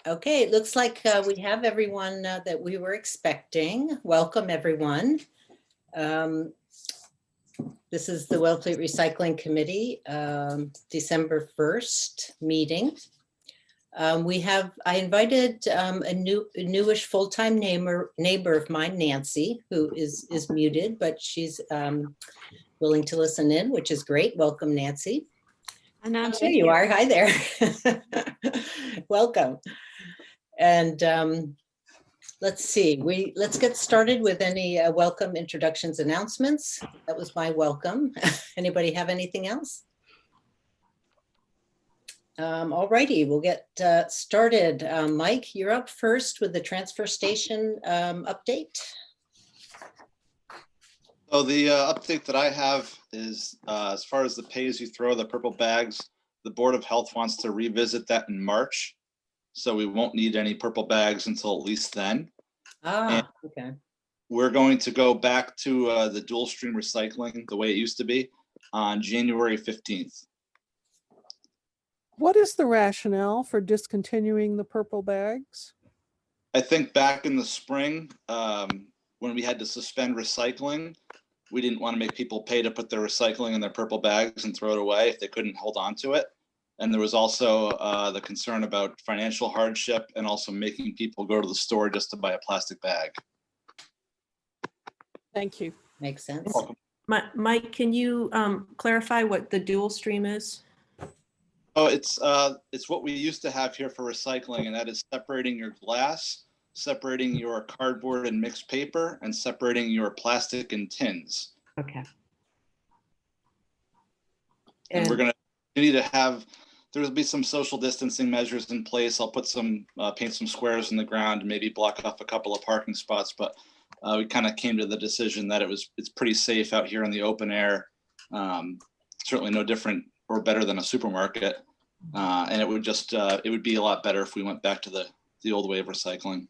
Okay, it looks like we have everyone that we were expecting. Welcome, everyone. This is the Wellfleet Recycling Committee, December 1st meeting. I invited a newish full-time neighbor of mine, Nancy, who is muted, but she's willing to listen in, which is great. Welcome, Nancy. Hi, Nancy. There you are. Hi there. Welcome. And let's see, let's get started with any welcome introductions, announcements. That was my welcome. Anybody have anything else? All righty, we'll get started. Mike, you're up first with the transfer station update. So the update that I have is as far as the pay-as-you-throw, the purple bags, the Board of Health wants to revisit that in March. So we won't need any purple bags until at least then. Okay. We're going to go back to the dual stream recycling the way it used to be on January 15th. What is the rationale for discontinuing the purple bags? I think back in the spring, when we had to suspend recycling, we didn't want to make people pay to put their recycling in their purple bags and throw it away if they couldn't hold on to it. And there was also the concern about financial hardship and also making people go to the store just to buy a plastic bag. Thank you. Makes sense. Mike, can you clarify what the dual stream is? Oh, it's what we used to have here for recycling, and that is separating your glass, separating your cardboard and mixed paper, and separating your plastic and tins. Okay. And we're going to need to have, there'll be some social distancing measures in place. I'll put some, paint some squares in the ground and maybe block off a couple of parking spots, but we kind of came to the decision that it's pretty safe out here in the open air. Certainly no different or better than a supermarket. And it would just, it would be a lot better if we went back to the old way of recycling.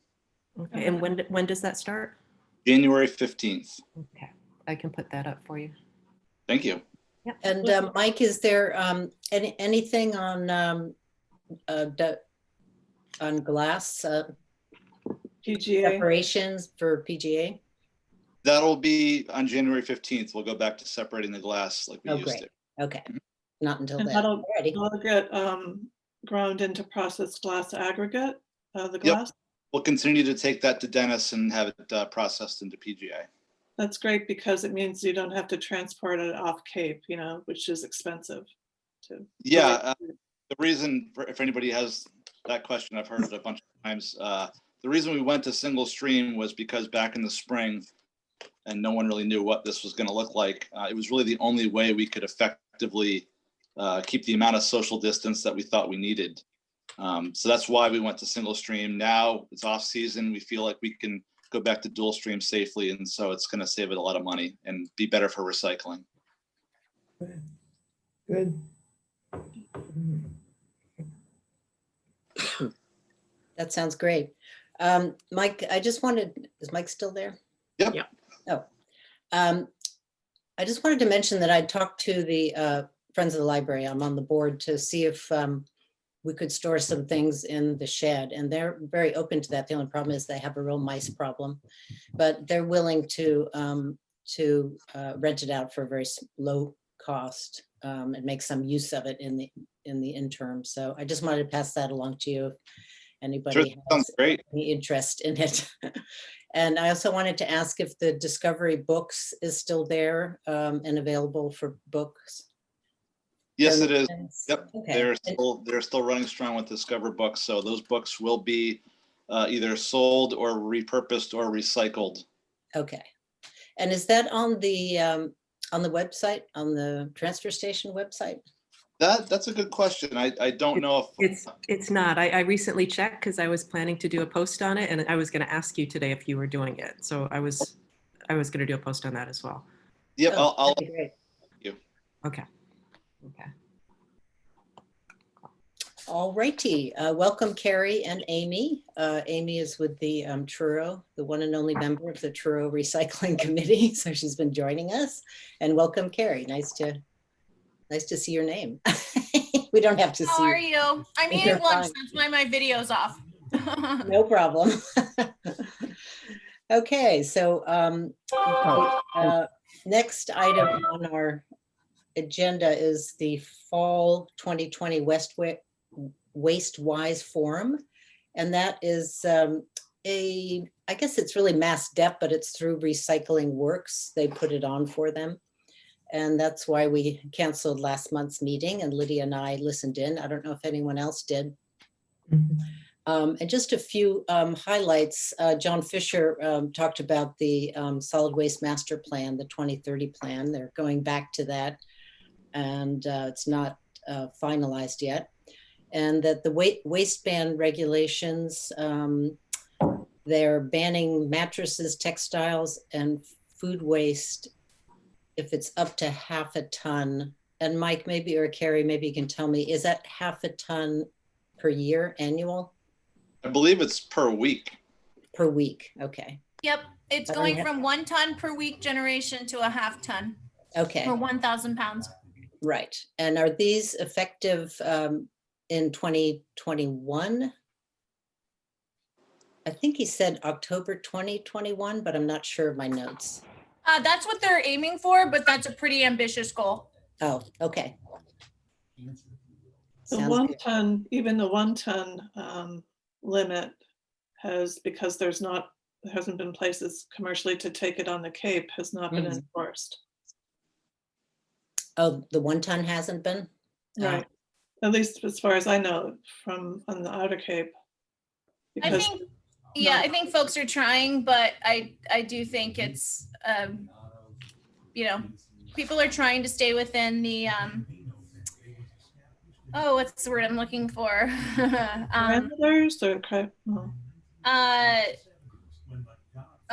Okay, and when does that start? January 15th. Okay, I can put that up for you. Thank you. Yep. And Mike, is there anything on glass PGA separations for PGA? That'll be on January 15th. We'll go back to separating the glass like we used to. Okay, not until and then. that'll Alrighty. get ground into processed glass aggregate, the glass. Yep. We'll continue to take that to Dennis and have it processed into PGA. That's great because it means you don't have to transport it off Cape, which is expensive too. Yeah, the reason, if anybody has that question, I've heard it a bunch of times. The reason we went to single stream was because back in the spring, and no one really knew what this was going to look like. It was really the only way we could effectively keep the amount of social distance that we thought we needed. So that's why we went to single stream. Now it's off season. We feel like we can go back to dual stream safely. And so it's going to save it a lot of money and be better for recycling. Good. That sounds great. Mike, is Mike still there? Yep. Yeah. Oh, I just wanted to mention that I talked to the Friends of the Library. I'm on the board to see if we could store some things in the shed, and they're very open to that. The only problem is they have a real mice problem, but they're willing to rent it out for a very low cost and make some use of it in the interim. So I just wanted to pass that along to you if anybody has any interest in it. And I also wanted to ask if the Discovery Books is still there and available for books. Yes, it is. Yep, okay. They're still running strong with Discover Books. So those books will be either sold or repurposed or recycled. Okay. And is that on the website, on the transfer station website? That's a good question. I don't know if it's not. I recently checked because I was planning to do a post on it, and I was going to ask you today if you were doing it. So I was going to do a post on that as well. Yep, Oh, I'll that'd be great. you. Okay. Okay. All righty. Welcome, Carrie and Amy. Amy is with the Truro, the one and only member of the Truro Recycling Committee. So she's been joining us. And welcome, Carrie. Nice to see your name. We don't have to see. How are you? I You're needed lunch. fine. That's why my video's off. No problem. Okay, so next item on our agenda is the Fall 2020 Waste Wise Forum. And that is I guess it's really Mass Dep, but it's through Recycling Works. They put it on for them. And that's why we canceled last month's meeting, and Lydia and I listened in. I don't know if anyone else did. And just a few highlights. John Fisher talked about the Solid Waste Master Plan, the 2030 plan. They're going back to that, and it's not finalized yet. And that the waste ban regulations, they're banning mattresses, textiles, and food waste if it's up to half a ton. And Mike, maybe, or Carrie, maybe you can tell me, is that half a ton per year, annual? I believe it's per week. Per week, okay. Yep, it's I don't going have- from 1 ton per week generation to a half ton Okay, or 1,000 pounds. right. And are these effective in 2021? I think he said October 2021, but I'm not sure of my notes. That's what they're aiming for, but that's a pretty ambitious goal. Oh, okay. The Sounds 1 good. ton, even the 1 ton limit has, because there hasn't been places commercially to take it on the Cape, has not been Mhm. enforced. Oh, the 1 ton hasn't been? Oh, Right. At least as far as I know from on the Outer Cape. I Because think, yeah, I think folks are trying, but I do think it's, you know, people are trying to stay within the, oh, what's the word I'm looking for? parameters or no.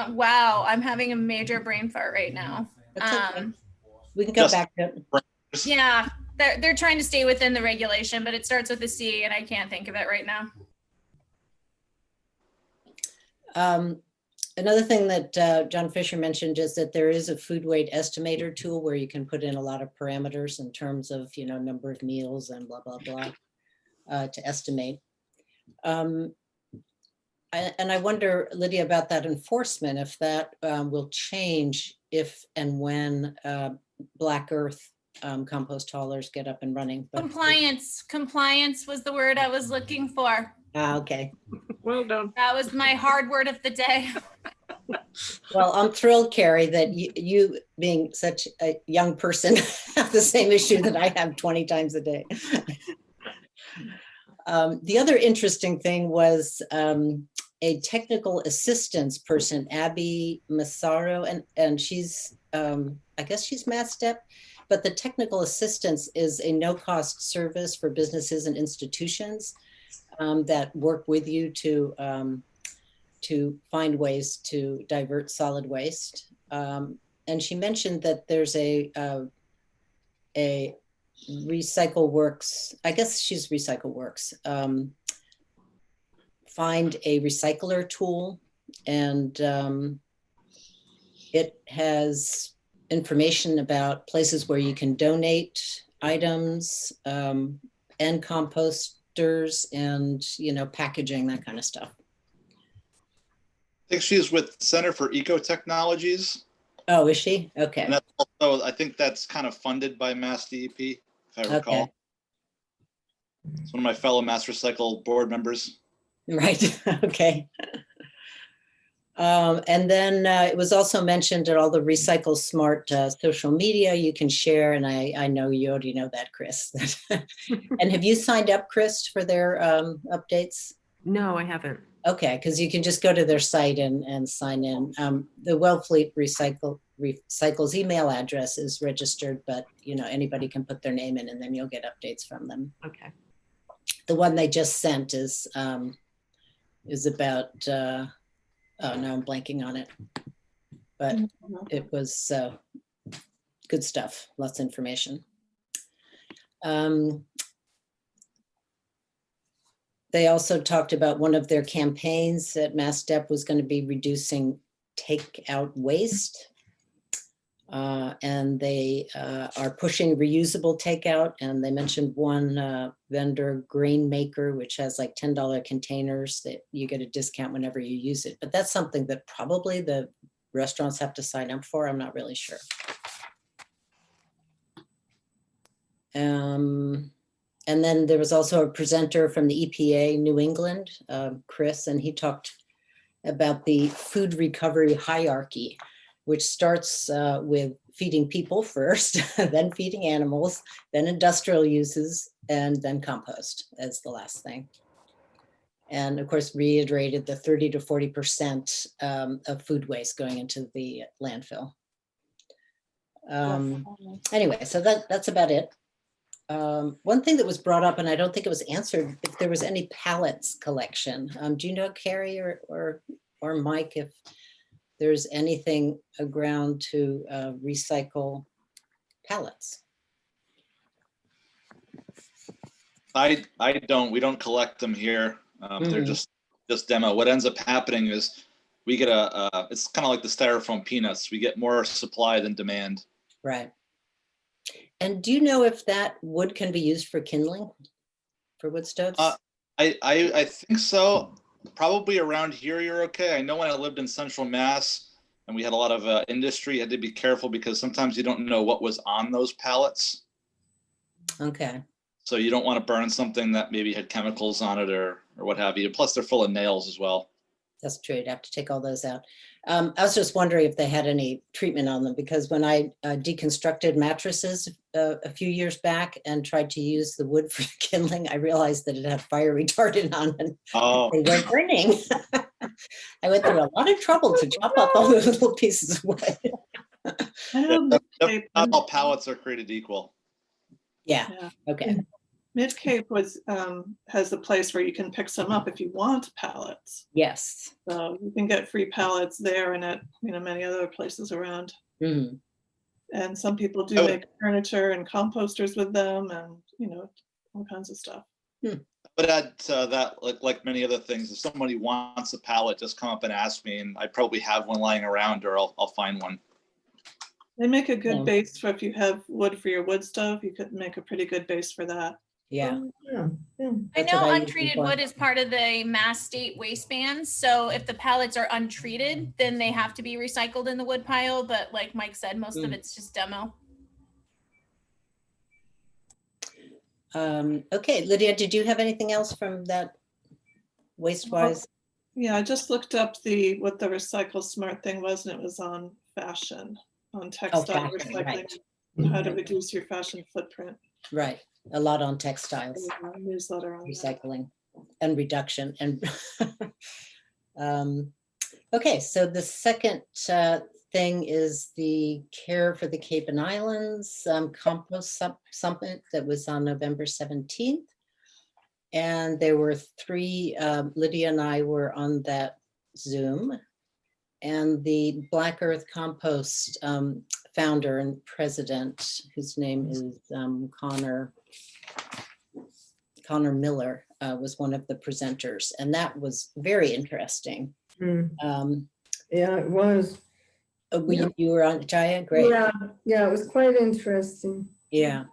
Wow, I'm having a major brain fart right now. that's okay. We can go Just- back to, Yeah, they're trying to stay within the regulation, but it starts with a C and I can't think of it right now. another thing that John Fisher mentioned is that there is a food weight estimator tool where you can put in a lot of parameters in terms of, you know, number of meals and blah, blah, blah, to estimate. And I wonder, Lydia, about that enforcement, if that will change if and when Black Earth compost haulers get up and running. But- Compliance was the word I was looking for. Okay. Well done. That was my hard word of the day. Well, I'm thrilled, Carrie, that you being such a young person have the same issue that I have 20 times a day. The other interesting thing was a technical assistance person, Abby Massaro, and she's, I guess she's Mass Dep, but the technical assistance is a no-cost service for businesses and institutions that work with you to find ways to divert solid waste. And she mentioned that there's a Recycle Works, I guess she's Recycle Works, find a recycler tool, and it has information about places where you can donate items and composters and, you know, packaging, that kind of stuff. I think she's with Center for Eco Technologies. Oh, is she? Okay. And that's also, I think that's kind of funded by Mass DEP, if I recall. Okay. It's one of my fellow Mass Recycle board members. Right. Okay. And then it was also mentioned that all the Recycle Smart social media you can share. And I know you already know that, Chris. And have you signed up, Chris, for their updates? No, I haven't. Okay, because you can just go to their site and sign in. The Wellfleet Recycle's email address is registered, but you know, anybody can put their name in and then you'll get updates from them. Okay. The one they just sent is about, oh no, I'm blanking on it. But it was good stuff, lots of information. They also talked about one of their campaigns at Mass Dep was going to be reducing takeout waste. And they are pushing reusable takeout. And they mentioned one vendor, Grain Maker, which has like $10 containers that you get a discount whenever you use it. But that's something that probably the restaurants have to sign up for. I'm not really sure. And then there was also a presenter from the EPA New England, Chris, and he talked about the food recovery hierarchy, which starts with feeding people first, then feeding animals, then industrial uses, and then compost as the last thing. And of course, reiterated the 30 to 40% of food waste going into the landfill. Anyway, so that's about it. One thing that was brought up, and I don't think it was answered, if there was any pallets collection. Do you know, Carrie or Mike, if there's anything around to recycle pallets? I don't. We don't collect them here. They're just demo. What ends up happening is we get it's kind of like the styrofoam peanuts. We get more supply than demand. Right. And do you know if that wood can be used for kindling, for wood stoves? I think so. Probably around here you're okay. I know when I lived in Central Mass and we had a lot of industry, you had to be careful because sometimes you don't know what was on those pallets. Okay. So you don't want to burn something that maybe had chemicals on it or what have you. Plus they're full of nails as well. That's true. You'd have to take all those out. I was just wondering if they had any treatment on them, because when I deconstructed mattresses a few years back and tried to use the wood for kindling, I realized that it had fire retardant on it. Oh, They weren't burning. I went through a lot of trouble to chop up all those little pieces of wood. I know not all pallets are created equal. Yeah. Yeah. Okay. Mid-Cape has a place where you can pick some up if you want pallets. Yes. So you can get free pallets there and at many other places around. Mhm. And some people do make furniture and composters with them, and all kinds of stuff. But add to that, like many other things, if somebody wants a pallet, just come up and ask me, and I probably have one lying around, or I'll find one. They make a good Yeah. base for if you have wood for your wood stove. You could make a pretty good base for that. Yeah. I That's know what I use untreated before. wood is part of the Mass State waste ban. So if the pallets are untreated, then they have to be recycled in the wood pile. But like Mike said, most of it's just demo. Okay, Lydia, did you have anything else from that waste-wise? Yeah, I just looked up what the Recycle Smart thing was, and it was on fashion, on textile fashion, recycling, right. how to reduce your fashion footprint. Right, a lot on textiles, There's a newsletter on that. recycling and reduction. And okay, so the second thing is the Care for the Cape and Islands compost summit that was on November 17th. And there were three, Lydia and I were on that Zoom. And the Black Earth Compost founder and president, whose name is Connor Miller, was one of the presenters. And that was very interesting. Yeah, it was. You were on, Jaya? Great. Yeah, it was quite interesting. Yeah.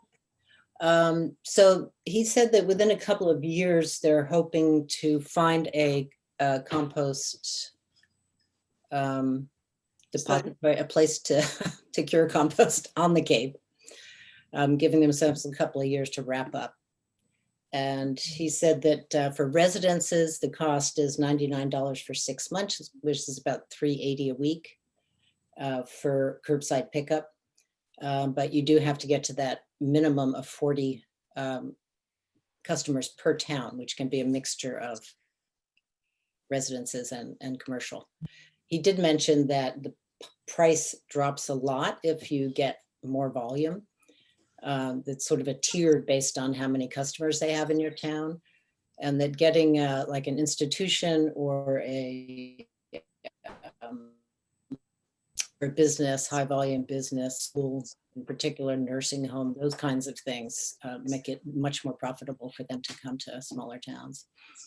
So he said that within a couple of years, they're hoping to find a compost depository, a place to cure compost on the Cape, giving themselves a couple of years to wrap up. And he said that for residences, the cost is $99 for 6 months, which is about $380 a week for curbside pickup. But you do have to get to that minimum of 40 customers per town, which can be a mixture of residences and commercial. He did mention that the price drops a lot if you get more volume. That's sort of a tiered based on how many customers they have in your town, and that getting like an institution or a business, high volume business, schools, in particular nursing home, those kinds of things make it much more profitable for them to come to smaller towns.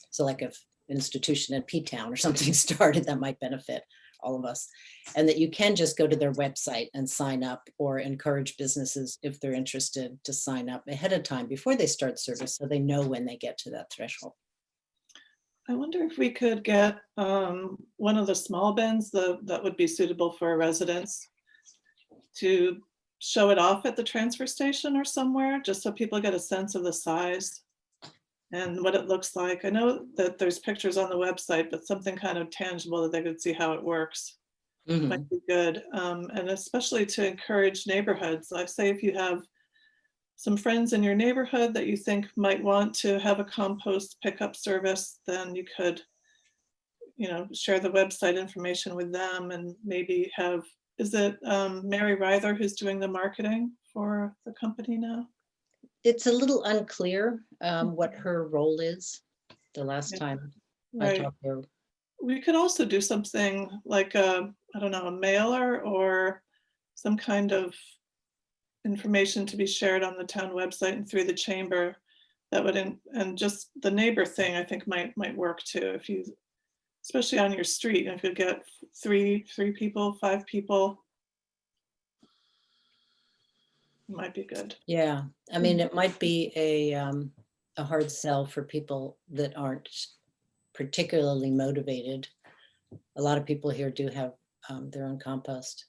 So like if an institution in P-Town or something started, that might benefit all of us, and that you can just go to their website and sign up, or encourage businesses if they're interested to sign up ahead of time before they start service, so they know when they get to that threshold. I wonder if we could get one of the small bins that would be suitable for residents to show it off at the transfer station or somewhere, just so people get a sense of the size and what it looks like. I know that there's pictures on the website, but something kind of tangible that they could see how it works Mhm. might be good. And especially to encourage neighborhoods. Like, say if you have some friends in your neighborhood that you think might want to have a compost pickup service, then you could, share the website information with them, and maybe have, is it Mary Ryther who's doing the marketing for the company now? It's a little unclear what her role is. The last Yeah. time I Right. talked to her. We could also do something like a mailer or some kind of information to be shared on the town website and through the chamber that would, and just the neighbor thing, I think might work too. If you, especially on your street, if you get three people, 5 people, it might be good. Yeah, I mean, it might be a hard sell for people that aren't particularly motivated. A lot of people here do have their own compost.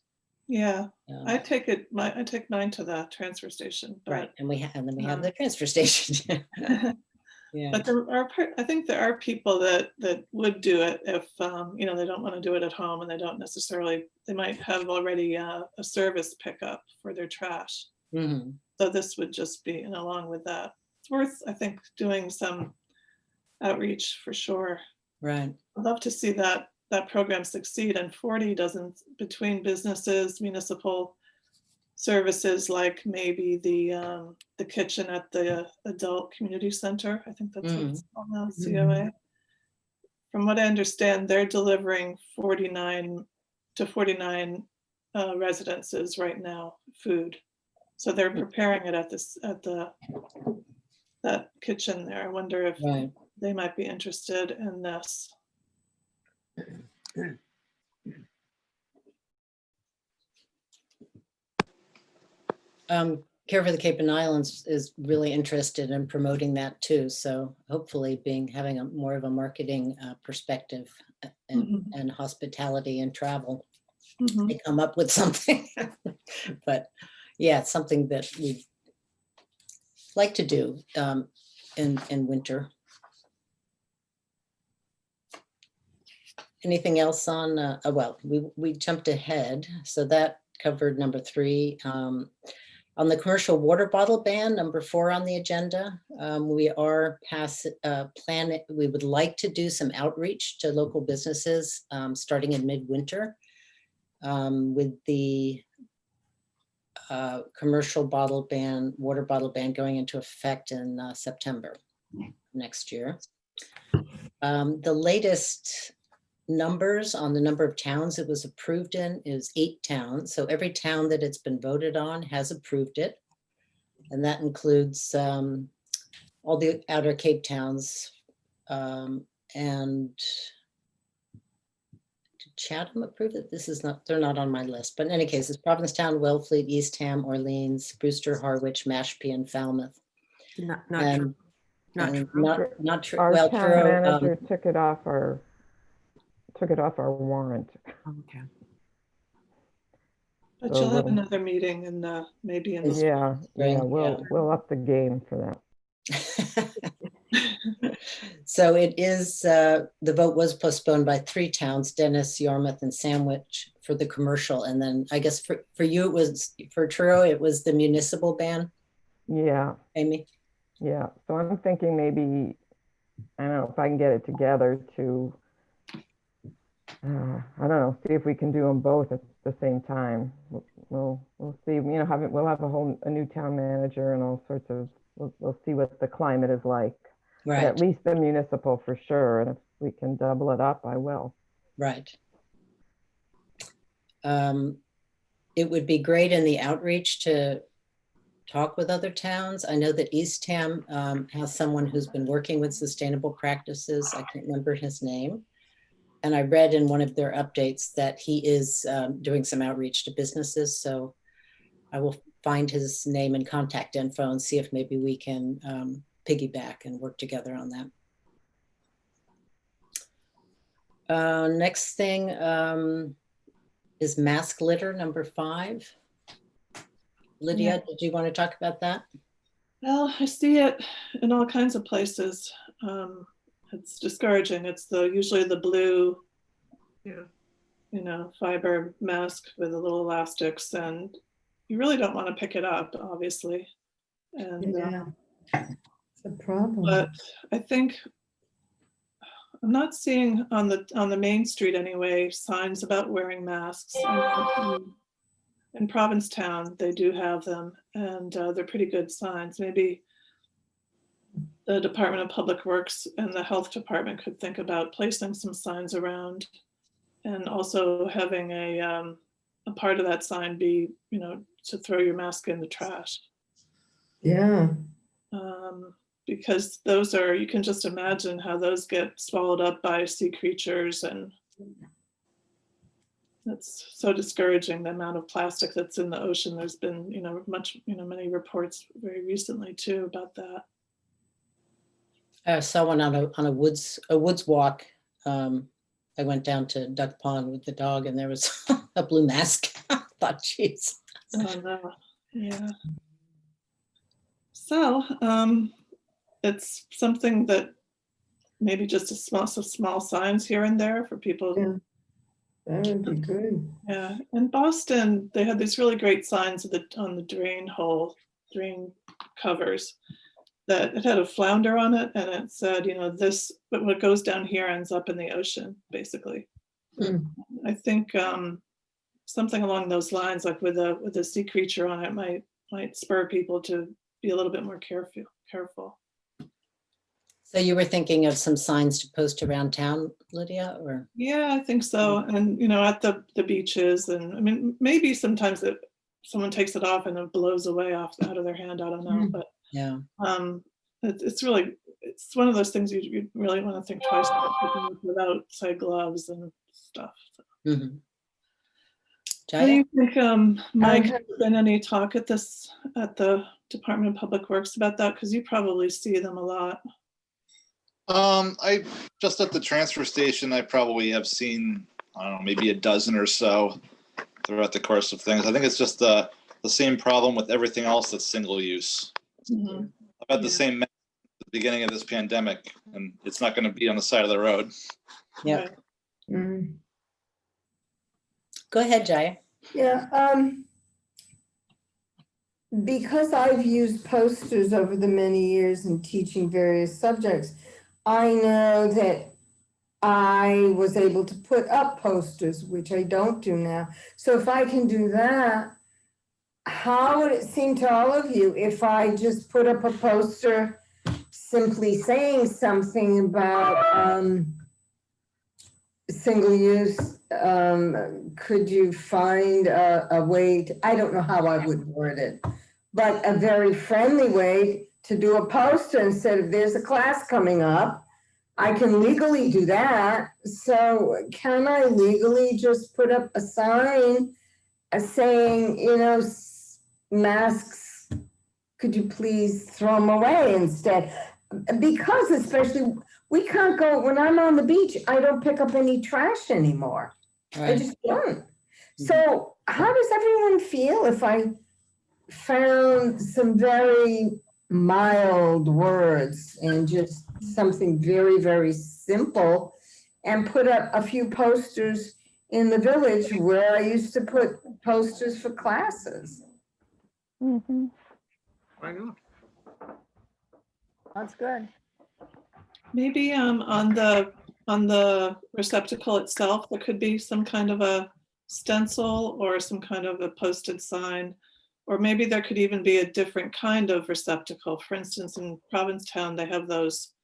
Yeah, um, I take mine to the transfer station, Right, but and then we have the transfer station. Yeah, but I think there are people that would do it if they don't want to do it at home, and they don't necessarily, they might have already a service pickup for their trash. Mhm. So this would just be, and along with that, it's worth, I think, doing some outreach for sure. Right, I'd love to see that program succeed, and 40 doesn't, between businesses, municipal services, like maybe the kitchen at the adult community center. I think that's what it's called now, COA. From what I understand, they're delivering 49 to 49 residences right now, food. So they're preparing it at that kitchen there. I wonder if right. they might be interested in this. Care for the Cape and Islands is really interested in promoting that too. So hopefully having a more of a marketing perspective and hospitality and travel, Mhm. they come up with something. But yeah, it's something that we'd like to do in winter. Anything else on, well, we jumped ahead, so that covered number 3. On the commercial water bottle ban, number 4 on the agenda, we are we would like to do some outreach to local businesses starting in midwinter with the commercial water bottle ban going into effect in September next year. The latest numbers on the number of towns it was approved in is 8 towns. So every town that it's been voted on has approved it. And that includes all the outer Cape towns. And did Chatham approve it? They're not on my list, but in any case, it's Provincetown, Wellfleet, Eastham, Orleans, Brewster, Harwich, Mashpee, and Falmouth. Not And- true. Not and true. Not true. Our Well, town Truro, manager took it off our warrant. Okay. But So you'll have we'll- another meeting in maybe in the Yeah, Spring, we'll up the game for that. So it is, the vote was postponed by 3 towns, Dennis, Yarmouth, and Sandwich for the commercial. And then I guess for you, for Truro, it was the municipal ban, Yeah, Amy? yeah. So I'm thinking maybe, I don't know if I can get it together to, I don't know, see if we can do them both at the same time. We'll see, we'll have a new town manager and all sorts of, we'll see what the climate is like. But Right, at least the municipal for sure. And if we can double it up, I will. right. It would be great in the outreach to talk with other towns. I know that Eastham has someone who's been working with sustainable practices. I can't remember his name. And I read in one of their updates that he is doing some outreach to businesses. So I will find his name and contact info and see if maybe we can piggyback and work together on that. Next thing is mask litter number 5. Lydia, did you want to talk about that? Well, I see it in all kinds of places. It's discouraging. It's usually the blue, fiber mask with the little elastics, and you really don't want to pick it up, obviously. And Yeah, it's a problem. but I think I'm not seeing on the main street anyway signs about wearing masks. In Provincetown, they do have them, and they're pretty good signs. Maybe the Department of Public Works and the Health Department could think about placing some signs around, and also having a part of that sign be, to throw your mask in the trash. Yeah, Because those are, you can just imagine how those get swallowed up by sea creatures, and that's so discouraging, the amount of plastic that's in the ocean. There's been, many reports very recently too about that. I saw one on a woods walk. I went down to Duck Pond with the dog, and there was a blue mask. I thought, geez. Oh no, yeah. So it's something that maybe just some small signs here and there for people. yeah, that would be good. Yeah, in Boston, they had these really great signs on the drain covers, that it had a flounder on it, and it said, but what goes down here ends up in the ocean, basically. Mm. I think something along those lines, like with a sea creature on it, might spur people to be a little bit more careful. So you were thinking of some signs to post around town, Lydia, or? Yeah, I think so. And, at the beaches, and I mean, maybe sometimes someone takes it off and it blows away out of their hand. I don't know, but Yeah. it's one of those things you really want to think twice about picking up without, say, gloves and stuff. Mm-hmm. What do you think, Mike? Okay. Has there been any talk at the Department of Public Works about that? Because you probably see them a lot. I just at the transfer station, I probably have seen, I don't know, maybe a dozen or so throughout the course of things. I think it's just the same problem with everything else that's single use. Mhm. I've had the Yeah. same at the beginning of this pandemic, and it's not going to be on the side of the road. Yeah. Right. Mm. Go ahead, Jaya. Yeah, because I've used posters over the many years in teaching various subjects, I know that I was able to put up posters, which I don't do now. So if I can do that, how would it seem to all of you if I just put up a poster simply saying something about single use? Could you find a way to, I don't know how I would word it, but a very friendly way to do a poster instead of there's a class coming up. I can legally do that. So can I legally just put up a sign saying, masks, could you please throw them away instead? Because especially, we can't go, when I'm on the beach, I don't pick up any trash anymore. I Right. just don't. So how does everyone feel if I found some very mild words and just something very, very simple and put up a few posters in the village where I used to put posters for classes? Mhm. Why not? That's good. Maybe on the receptacle itself, there could be some kind of a stencil or some kind of a posted sign, or maybe there could even be a different kind of receptacle. For instance, in Provincetown, they have those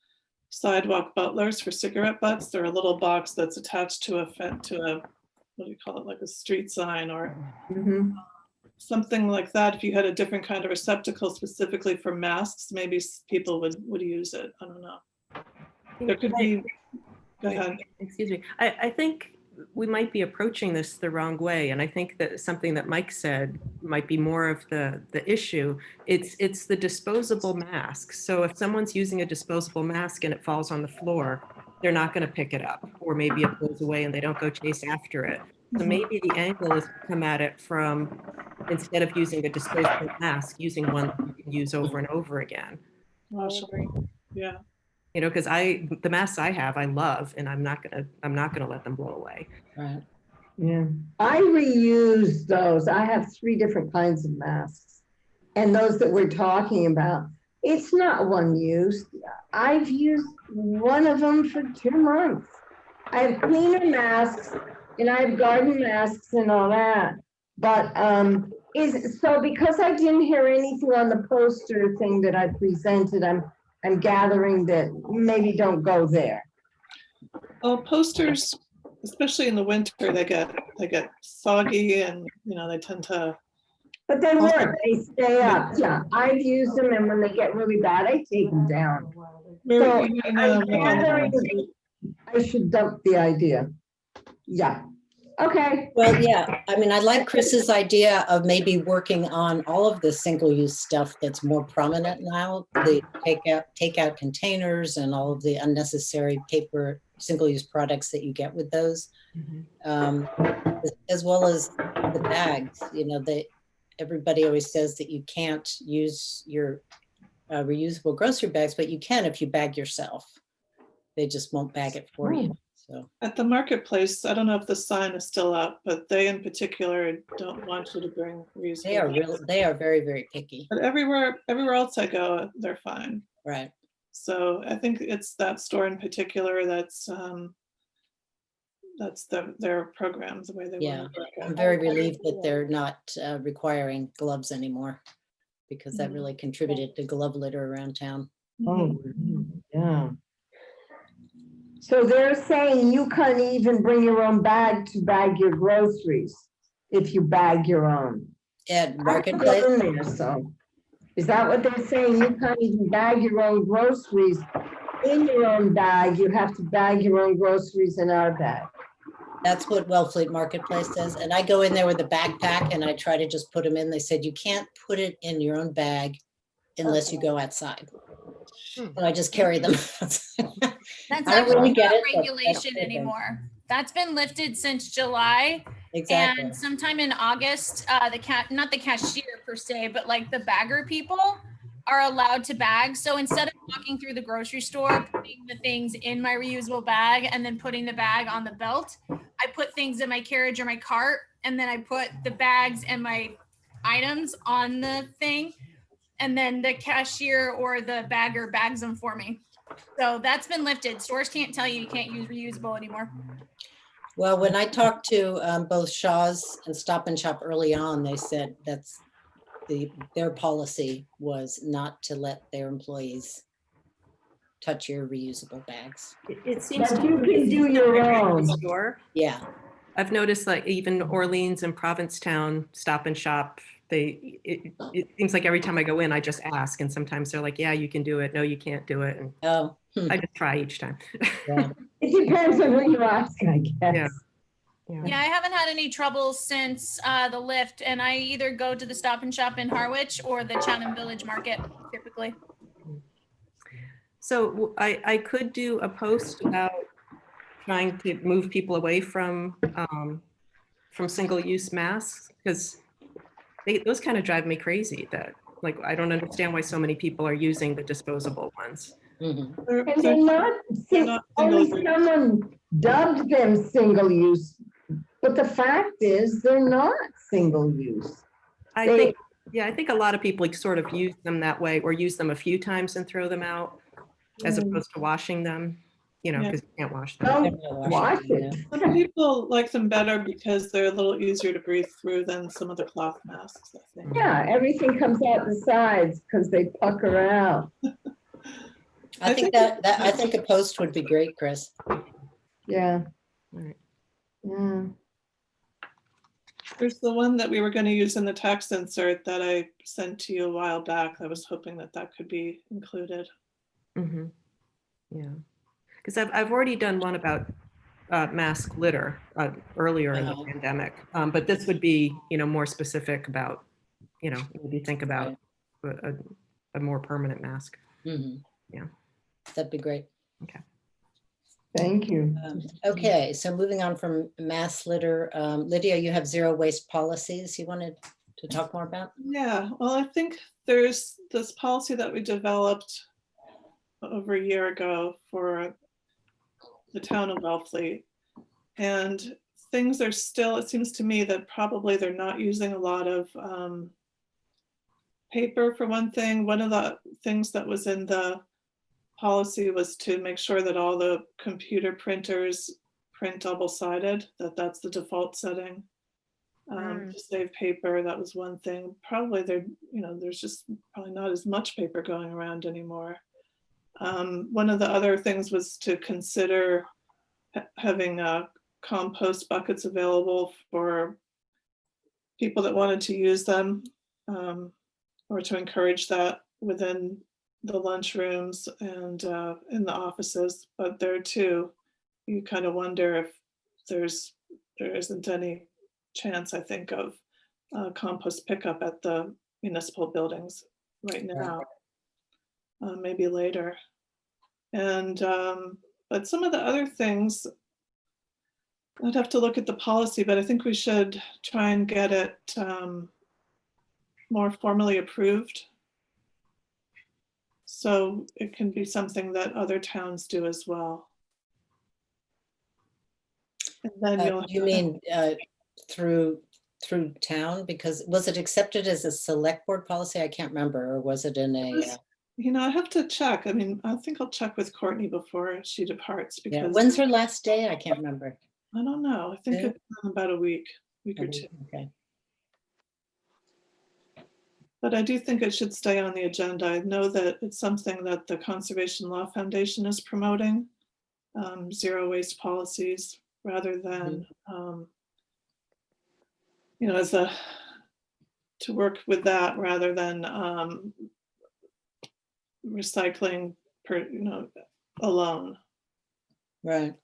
sidewalk butlers for cigarette butts. They're a little box that's attached to a what do you call it, like a street sign or Mhm. something like that. If you had a different kind of receptacle specifically for masks, maybe people would use it. I don't know. There could be, Go ahead. Excuse me. I think we might be approaching this the wrong way. And I think that something that Mike said might be more of the issue. It's the disposable masks. So if someone's using a disposable mask and it falls on the floor, they're not going to pick it up, or maybe it blows away and they don't go chase after it. So maybe the angle is to come at it from, instead of using a disposable mask, using one that you can use over and over again. Oh, sure. Yeah. You know, because the masks I have, I love, and I'm not gonna let them blow away. Right. Yeah, I reuse those. I have 3 different kinds of masks. And those that we're talking about, it's not one use. I've used one of them for 2 months. I have cleaner masks and I have garden masks and all that. But so because I didn't hear anything on the poster thing that I presented, I'm gathering that maybe don't go there. Oh, posters, especially in the winter, they get soggy and, you know, they tend to. But they work, they stay up. Yeah, I've used them, and when they get really bad, I take them down. So I should dump the idea. Yeah, okay. Well, yeah, I mean, I like Chris's idea of maybe working on all of the single-use stuff that's more prominent now, the takeout containers and all of the unnecessary paper single-use products that you get with those, as well as the bags. You know, everybody always says that you can't use your reusable grocery bags, but you can if you bag yourself. They just won't bag it for you. So At the marketplace, I don't know if the sign is still up, but they in particular don't want you to bring reusable. they are very, very picky. But everywhere else I go, they're fine. Right. So I think it's that store in particular that's their programs, the way they Yeah, want to work. I'm very relieved that they're not requiring gloves anymore, because that really contributed to glove litter around town. Oh, yeah. So they're saying you can't even bring your own bag to bag your groceries if you bag your own. At I've Marketplace, been there, so is that what they're saying? You can't even bag your own groceries in your own bag. You have to bag your own groceries in our bag. that's what Wellfleet Marketplace says. And I go in there with a backpack and I try to just put them in. They said, you can't put it in your own bag unless you go outside. So I just carry them. That's I don't actually really get not it, but that's regulation okay. anymore. That's been lifted since July. Exactly. And sometime in August, not the cashier per se, but like the bagger people are allowed to bag. So instead of walking through the grocery store, putting the things in my reusable bag and then putting the bag on the belt, I put things in my carriage or my cart, and then I put the bags and my items on the thing, and then the cashier or the bagger bags them for me. So that's been lifted. Stores can't tell you can't use reusable anymore. Well, when I talked to both Shaw's and Stop and Shop early on, they said that's their policy was not to let their employees touch your reusable bags. It seems But to you can do your own. store. Yeah, I've noticed like even Orleans and Provincetown Stop and Shop, it seems like every time I go in, I just ask, and sometimes they're like, yeah, you can do it. No, you can't do it. And I just try each time. yeah. It depends on who you ask, I guess. Yeah. Yeah, I haven't had any trouble since the lift, and I either go to the Stop and Shop in Harwich or the Chatham Village Market typically. So I could do a post about trying to move people away from single-use masks, because those kind of drive me crazy. That, like, I don't understand why so many people are using the disposable ones. Mhm. And they're not, only someone dubbed them single use, but the fact is they're not single use. I think a lot of people like sort of use them that way, or use them a few times and throw them out, as opposed to washing them, you know, because you can't wash them. Don't wash it. Some people like them better because they're a little easier to breathe through than some of the cloth masks, I think. Yeah, everything comes out the sides because they pucker out. I think I think a post would be great, Chris. Yeah. Right. Yeah. There's the one that we were going to use in the text insert that I sent to you a while back. I was hoping that could be included. Mm-hmm. Yeah. Because I've already done one about mask litter earlier in the Uh-huh. pandemic. But this would be, more specific about, maybe think about a more permanent mask. Mhm. Yeah. That'd be great. Thank you. Okay, so moving on from mass litter, Lydia, you have zero waste policies you wanted to talk more about? Yeah, well, I think there's this policy that we developed over a year ago for the town of Wellfleet. And things are still, it seems to me that probably they're not using a lot of paper for one thing. One of the things that was in the policy was to make sure that all the computer printers print double-sided, that's the default setting. To save paper, that was one thing. Probably there's just probably not as much paper going around anymore. One of the other things was to consider having compost buckets available for people that wanted to use them, or to encourage that within the lunchrooms and in the offices. But there too, you kind of wonder if there isn't any chance, I think, of compost pickup at the municipal buildings right now. Maybe later. And but some of the other things, I'd have to look at the policy, but I think we should try and get it more formally approved, so it can be something that other towns do as well. And then You mean through town? Because was it accepted as a select board policy? I can't remember, or was it in a? I have to check. I mean, I think I'll check with Courtney before she departs, Yeah. because When's her last day? I can't remember. I don't know. I think Yeah. it's about a week or two. Okay. But I do think it should stay on the agenda. I know that it's something that the Conservation Law Foundation is promoting, zero waste policies, rather than, to work with that rather than recycling alone. Right.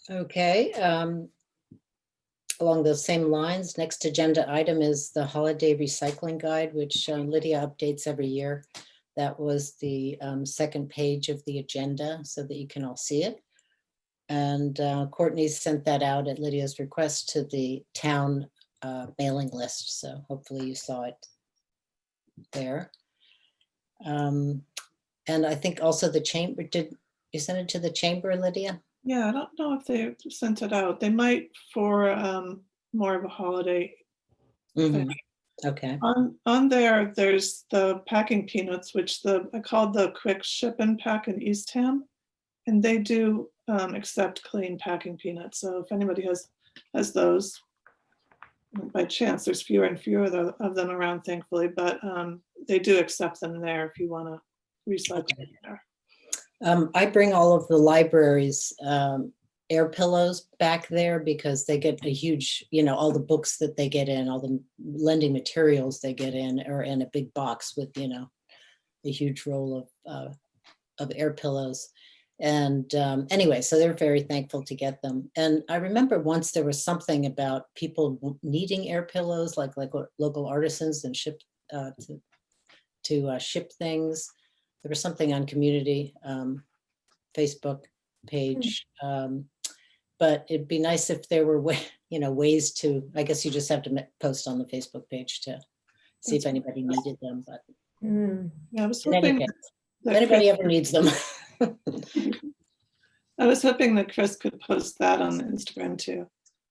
Okay. Along those same lines, next agenda item is the holiday recycling guide, which Lydia updates every year. That was the second page of the agenda so that you can all see it. And Courtney sent that out at Lydia's request to the town mailing list. So hopefully you saw it there. And I think also the chamber, did you send it to the chamber, Lydia? Yeah, I don't know if they sent it out. They might for more of a holiday thing. Okay. On there, there's the packing peanuts, which I called the quick ship and pack in Eastham, and they do accept clean packing peanuts. So if anybody has those, by chance, there's fewer and fewer of them around, thankfully, but they do accept them there if you want to recycle it there. I bring all of the libraries' air pillows back there because they get a huge, all the books that they get in, all the lending materials they get in are in a big box with, a huge roll of air pillows. And anyway, so they're very thankful to get them. And I remember once there was something about people needing air pillows, like local artisans and ship to ship things. There was something on community Facebook page, but it'd be nice if there were ways to. I guess you just have to post on the Facebook page to see if anybody needed them. But Yeah, I was in any hoping case, if that anybody ever needs them. I was hoping that Chris could post that on Instagram too.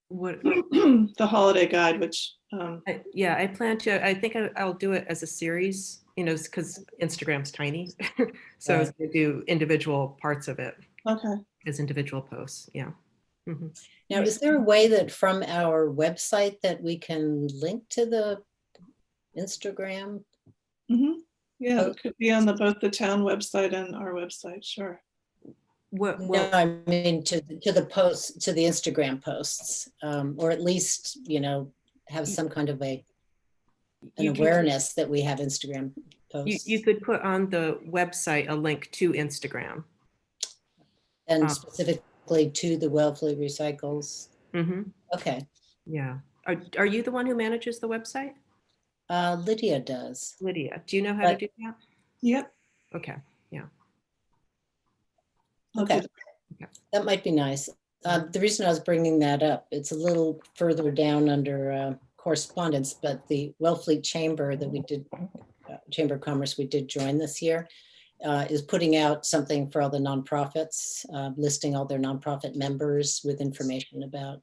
What? The holiday guide, which I plan to. I think I'll do it as a series. Because Instagram's tiny, so I was going to do individual parts of it. Okay. As individual posts. Yeah. Mm-hmm. Now, is there a way that from our website that we can link to the Instagram? Mm-hmm. Yeah, it could be on both the town website and our website. Sure. No, I mean to the posts, to the Instagram posts, or at least have some kind of a You can- awareness that we have Instagram posts. You could put on the website a link to Instagram. And specifically to the Wellfleet Recycles. Mm-hmm. Okay, Yeah. Are you the one who manages the website? Lydia does. Lydia, do you know how to But- do that? Yep. Okay. I'll do Okay, that. that might be nice. The reason I was bringing that up, it's a little further down under correspondence, but the Wellfleet Chamber that we did, Chamber of Commerce we did join this year, is putting out something for all the nonprofits, listing all their nonprofit members with information about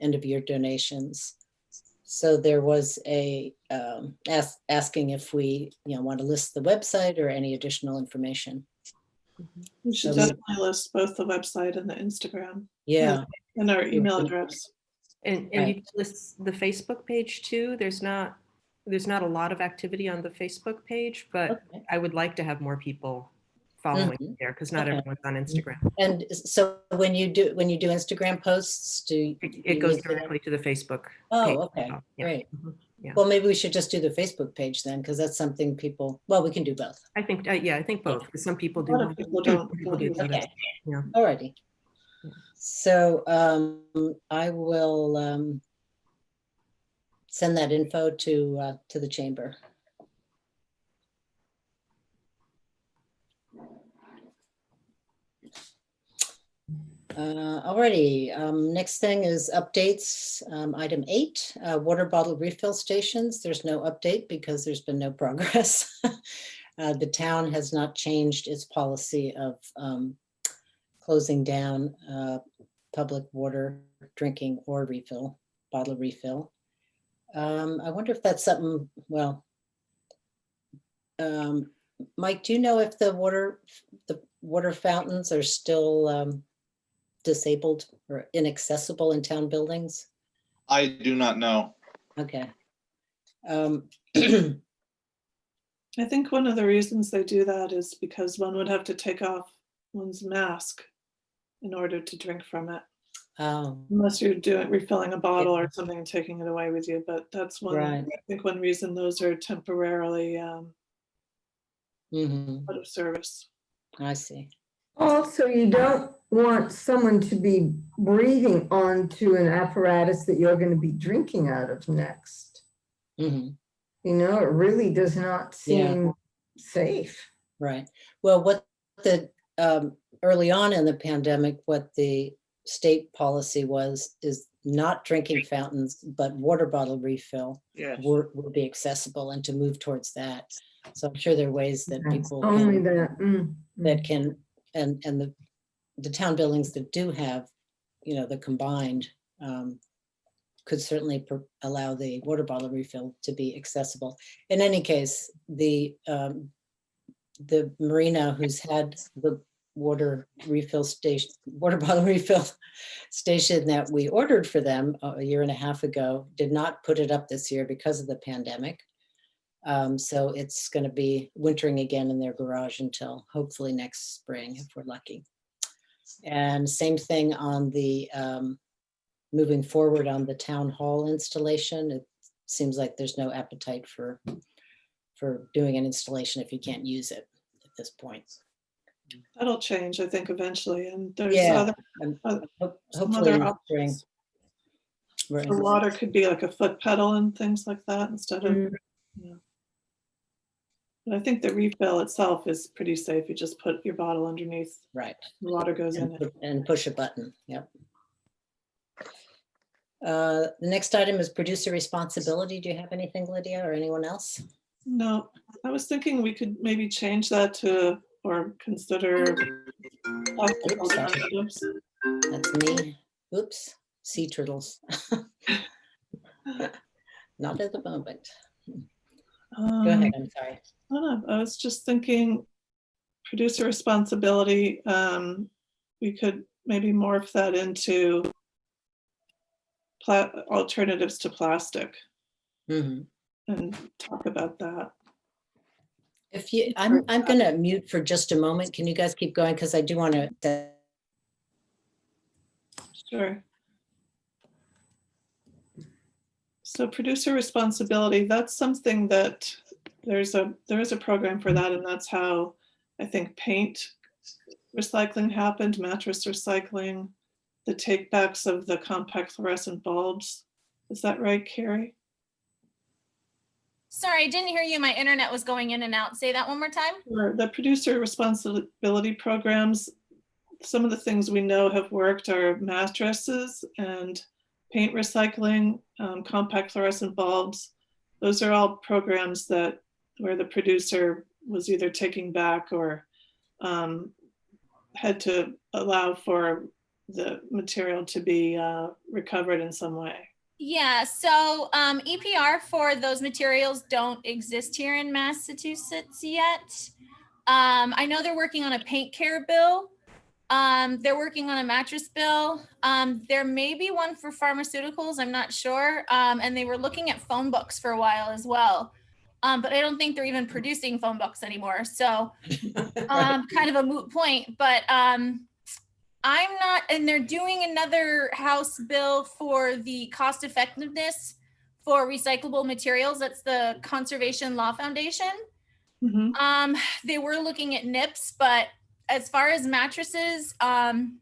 end of year donations. So there was a asking if we want to list the website or any additional information. We should So we- definitely list both the website and the Instagram Yeah, and our email address. And Right. you can list the Facebook page too. There's not a lot of activity on the Facebook page, but okay. I would like to have more people following Mhm. there because not Okay. everyone's on Instagram. And so when you do Instagram posts, It goes link to that? directly to the Facebook. Oh, page. okay, Yeah. great. Mhm. Yeah. Well, maybe we should just do the Facebook page then, because that's something people, well, we can do both. I think, I think both, because some people A do. lot of one, people some don't people do use the other. Okay, Yeah. alrighty. Yeah. So I will send that info to the chamber. Alrighty, next thing is updates. Item 8, water bottle refill stations. There's no update because there's been no progress. The town has not changed its policy of closing down public water drinking or refill, bottle refill. I wonder if that's something, well, Mike, do you know if the water fountains are still disabled or inaccessible in town buildings? I do not know. Okay. I think one of the reasons they do that is because one would have to take off one's mask in order to drink from it, Oh, unless you're refilling a bottle or something and taking it away with you. But that's one, right. I think one reason those are temporarily Mhm, out of service. I see. Also, you don't want someone to be breathing onto an apparatus that you're going to be drinking out of next. Mhm, You know, it really does not Yeah. seem safe. right. Well, what the early on in the pandemic, what the state policy is not drinking fountains, but water bottle refill Yeah. will be accessible, and to move towards that. So I'm sure there are ways that people Only can, that. that can, and the town buildings that do have, the combined, could certainly allow the water bottle refill to be accessible. In any case, the marina who's had the water bottle refill station that we ordered for them a year and a half ago did not put it up this year because of the pandemic. So it's going to be wintering again in their garage until hopefully next spring, if we're lucky. And same thing on the moving forward on the town hall installation. It seems like there's no appetite for doing an installation if you can't use it at this point. That'll change, I think, eventually. And there's Yeah, some hopefully other in the spring. options. Right. The water could be like a foot pedal and things like that instead of, but I think the refill itself is pretty safe. You just put your bottle underneath, Right. the water goes in it. And push a button, yep. The next item is producer responsibility. Do you have anything, Lydia, or anyone else? No, I was thinking we could maybe change that to, or consider plastic Oops, sorry. alternatives. That's me. Oops, sea turtles. Not at the moment. Go ahead, I'm sorry. I don't know, I was just thinking producer responsibility, we could maybe morph that into alternatives to plastic Mhm. and talk about that. If you, I'm gonna mute for just a moment. Can you guys keep going? Because I do want to. Sure. So producer responsibility, that's something that there is a program for that, and that's how I think paint recycling happened, mattress recycling, the takebacks of the compact fluorescent bulbs. Is that right, Carrie? Sorry, I didn't hear you. My internet was going in and out. Say that one more time. Or the producer responsibility programs, some of the things we know have worked are mattresses and paint recycling, compact fluorescent bulbs. Those are all programs that where the producer was either taking back or had to allow for the material to be recovered in some way. Yeah, so EPR for those materials don't exist here in Massachusetts yet. I know they're working on a paint care bill. They're working on a mattress bill. There may be one for pharmaceuticals, I'm not sure. And they were looking at phone books for a while as well. But I don't think they're even producing phone books anymore. So kind of a moot point, but I'm not, and they're doing another House bill for the cost effectiveness for recyclable materials. That's the Conservation Law Foundation. Mhm. They were looking at NIPS, but as far as mattresses and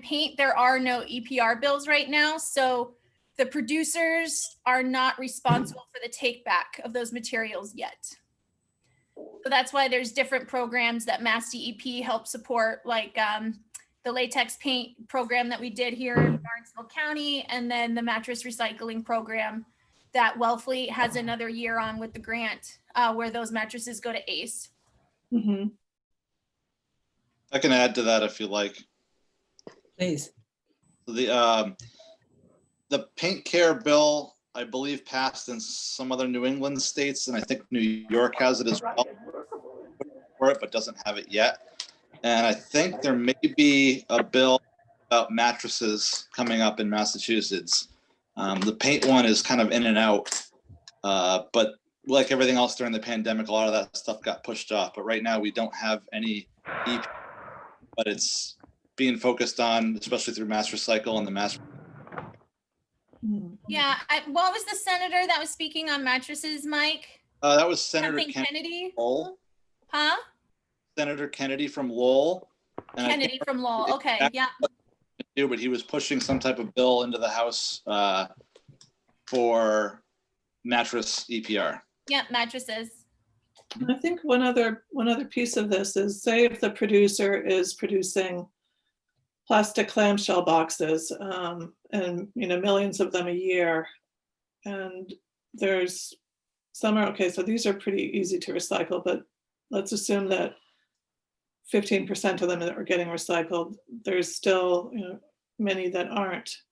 paint, there are no EPR bills right now. So the producers are not responsible for the take back of those materials yet. So that's why there's different programs that Mass DEP helps support, like the latex paint program that we did here in Barnstable County, and then the mattress recycling program that Wellfleet has another year on with the grant, where those mattresses go to ACE. Mhm. I can add to that if you like. Please. The paint care bill, I believe, passed in some other New England states, and I think New York has it as well for it, but doesn't have it yet. And I think there may be a bill about mattresses coming up in Massachusetts. The paint one is kind of in and out, but like everything else during the pandemic, a lot of that stuff got pushed off. But right now we don't have any EP, but it's being focused on, especially through Mass Recycle and the Mass. Mhm. Yeah, what was the senator that was speaking on mattresses, Mike? That was Senator Something Kennedy? Lowell. Huh? Senator Kennedy from Lowell. And I Kennedy can't from Lowell. remember Okay, exactly yeah. what he do, but he was pushing some type of bill into the House for mattress EPR. Yeah, mattresses. I think one other piece of this is, say if the producer is producing plastic clamshell boxes, and millions of them a year, and there's some are okay, so these are pretty easy to recycle, but let's assume that 15% of them are getting recycled. There's still many that aren't.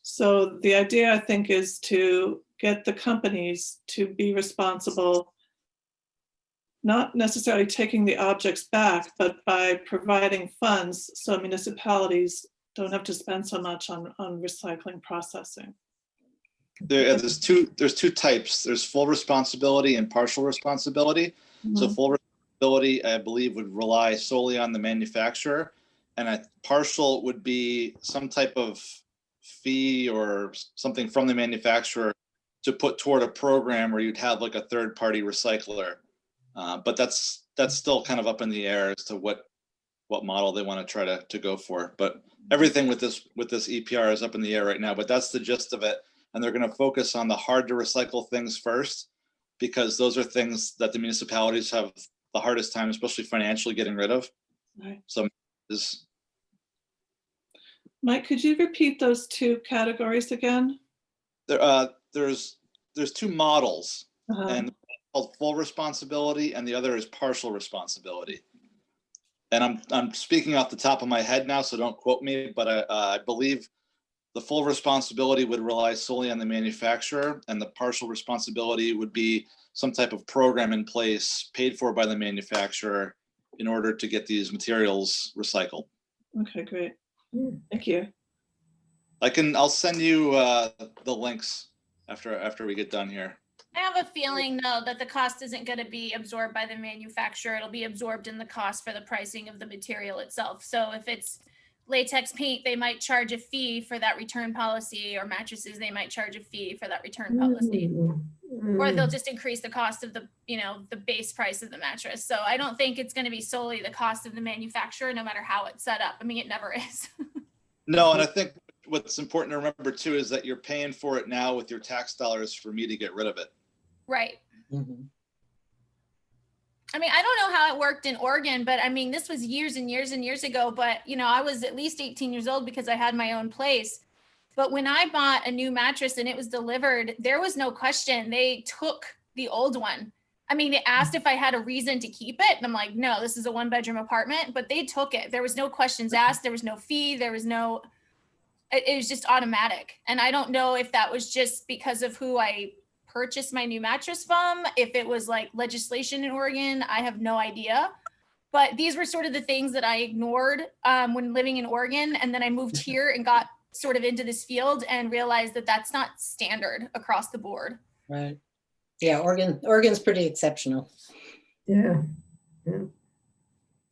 So the idea, I think, is to get the companies to be responsible, not necessarily taking the objects back, but by providing funds so municipalities don't have to spend so much on recycling processing. There's two types. There's full responsibility and partial responsibility. So full responsibility, I believe, would rely solely on the manufacturer, and a partial would be some type of fee or something from the manufacturer to put toward a program where you'd have like a third-party recycler. But that's still kind of up in the air as to what model they want to try to go for. But everything with this EPR is up in the air right now. But that's the gist of it. And they're going to focus on the hard to recycle things first, because those are things that the municipalities have the hardest time, especially financially, getting rid of. Right. So Mike, could you repeat those two categories again? there's two models, Uh-huh. and called full responsibility, and the other is partial responsibility. And I'm speaking off the top of my head now, so don't quote me, but I believe the full responsibility would rely solely on the manufacturer, and the partial responsibility would be some type of program in place paid for by the manufacturer in order to get these materials recycled. Okay, great. Thank you. I'll send you the links after we get done here. I have a feeling, though, that the cost isn't going to be absorbed by the manufacturer. It'll be absorbed in the cost for the pricing of the material itself. So if it's latex paint, they might charge a fee for that return policy, or mattresses, they might charge a fee for that return policy. Or they'll just increase the cost of the, the base price of the mattress. So I don't think it's going to be solely the cost of the manufacturer, no matter how it's set up. I mean, it never is. No, and I think what's important to remember too is that you're paying for it now with your tax dollars for me to get rid of it. Right. Mhm. I mean, I don't know how it worked in Oregon, but I mean, this was years and years and years ago. But, I was at least 18 years old because I had my own place. But when I bought a new mattress and it was delivered, there was no question. They took the old one. I mean, they asked if I had a reason to keep it. And I'm like, no, this is a 1-bedroom apartment, but they took it. There was no questions asked. There was no fee. There was no, it was just automatic. And I don't know if that was just because of who I purchased my new mattress from, if it was like legislation in Oregon, I have no idea. But these were sort of the things that I ignored when living in Oregon. And then I moved here and got sort of into this field and realized that that's not standard across the board. Right. Yeah, Oregon's pretty exceptional. Yeah.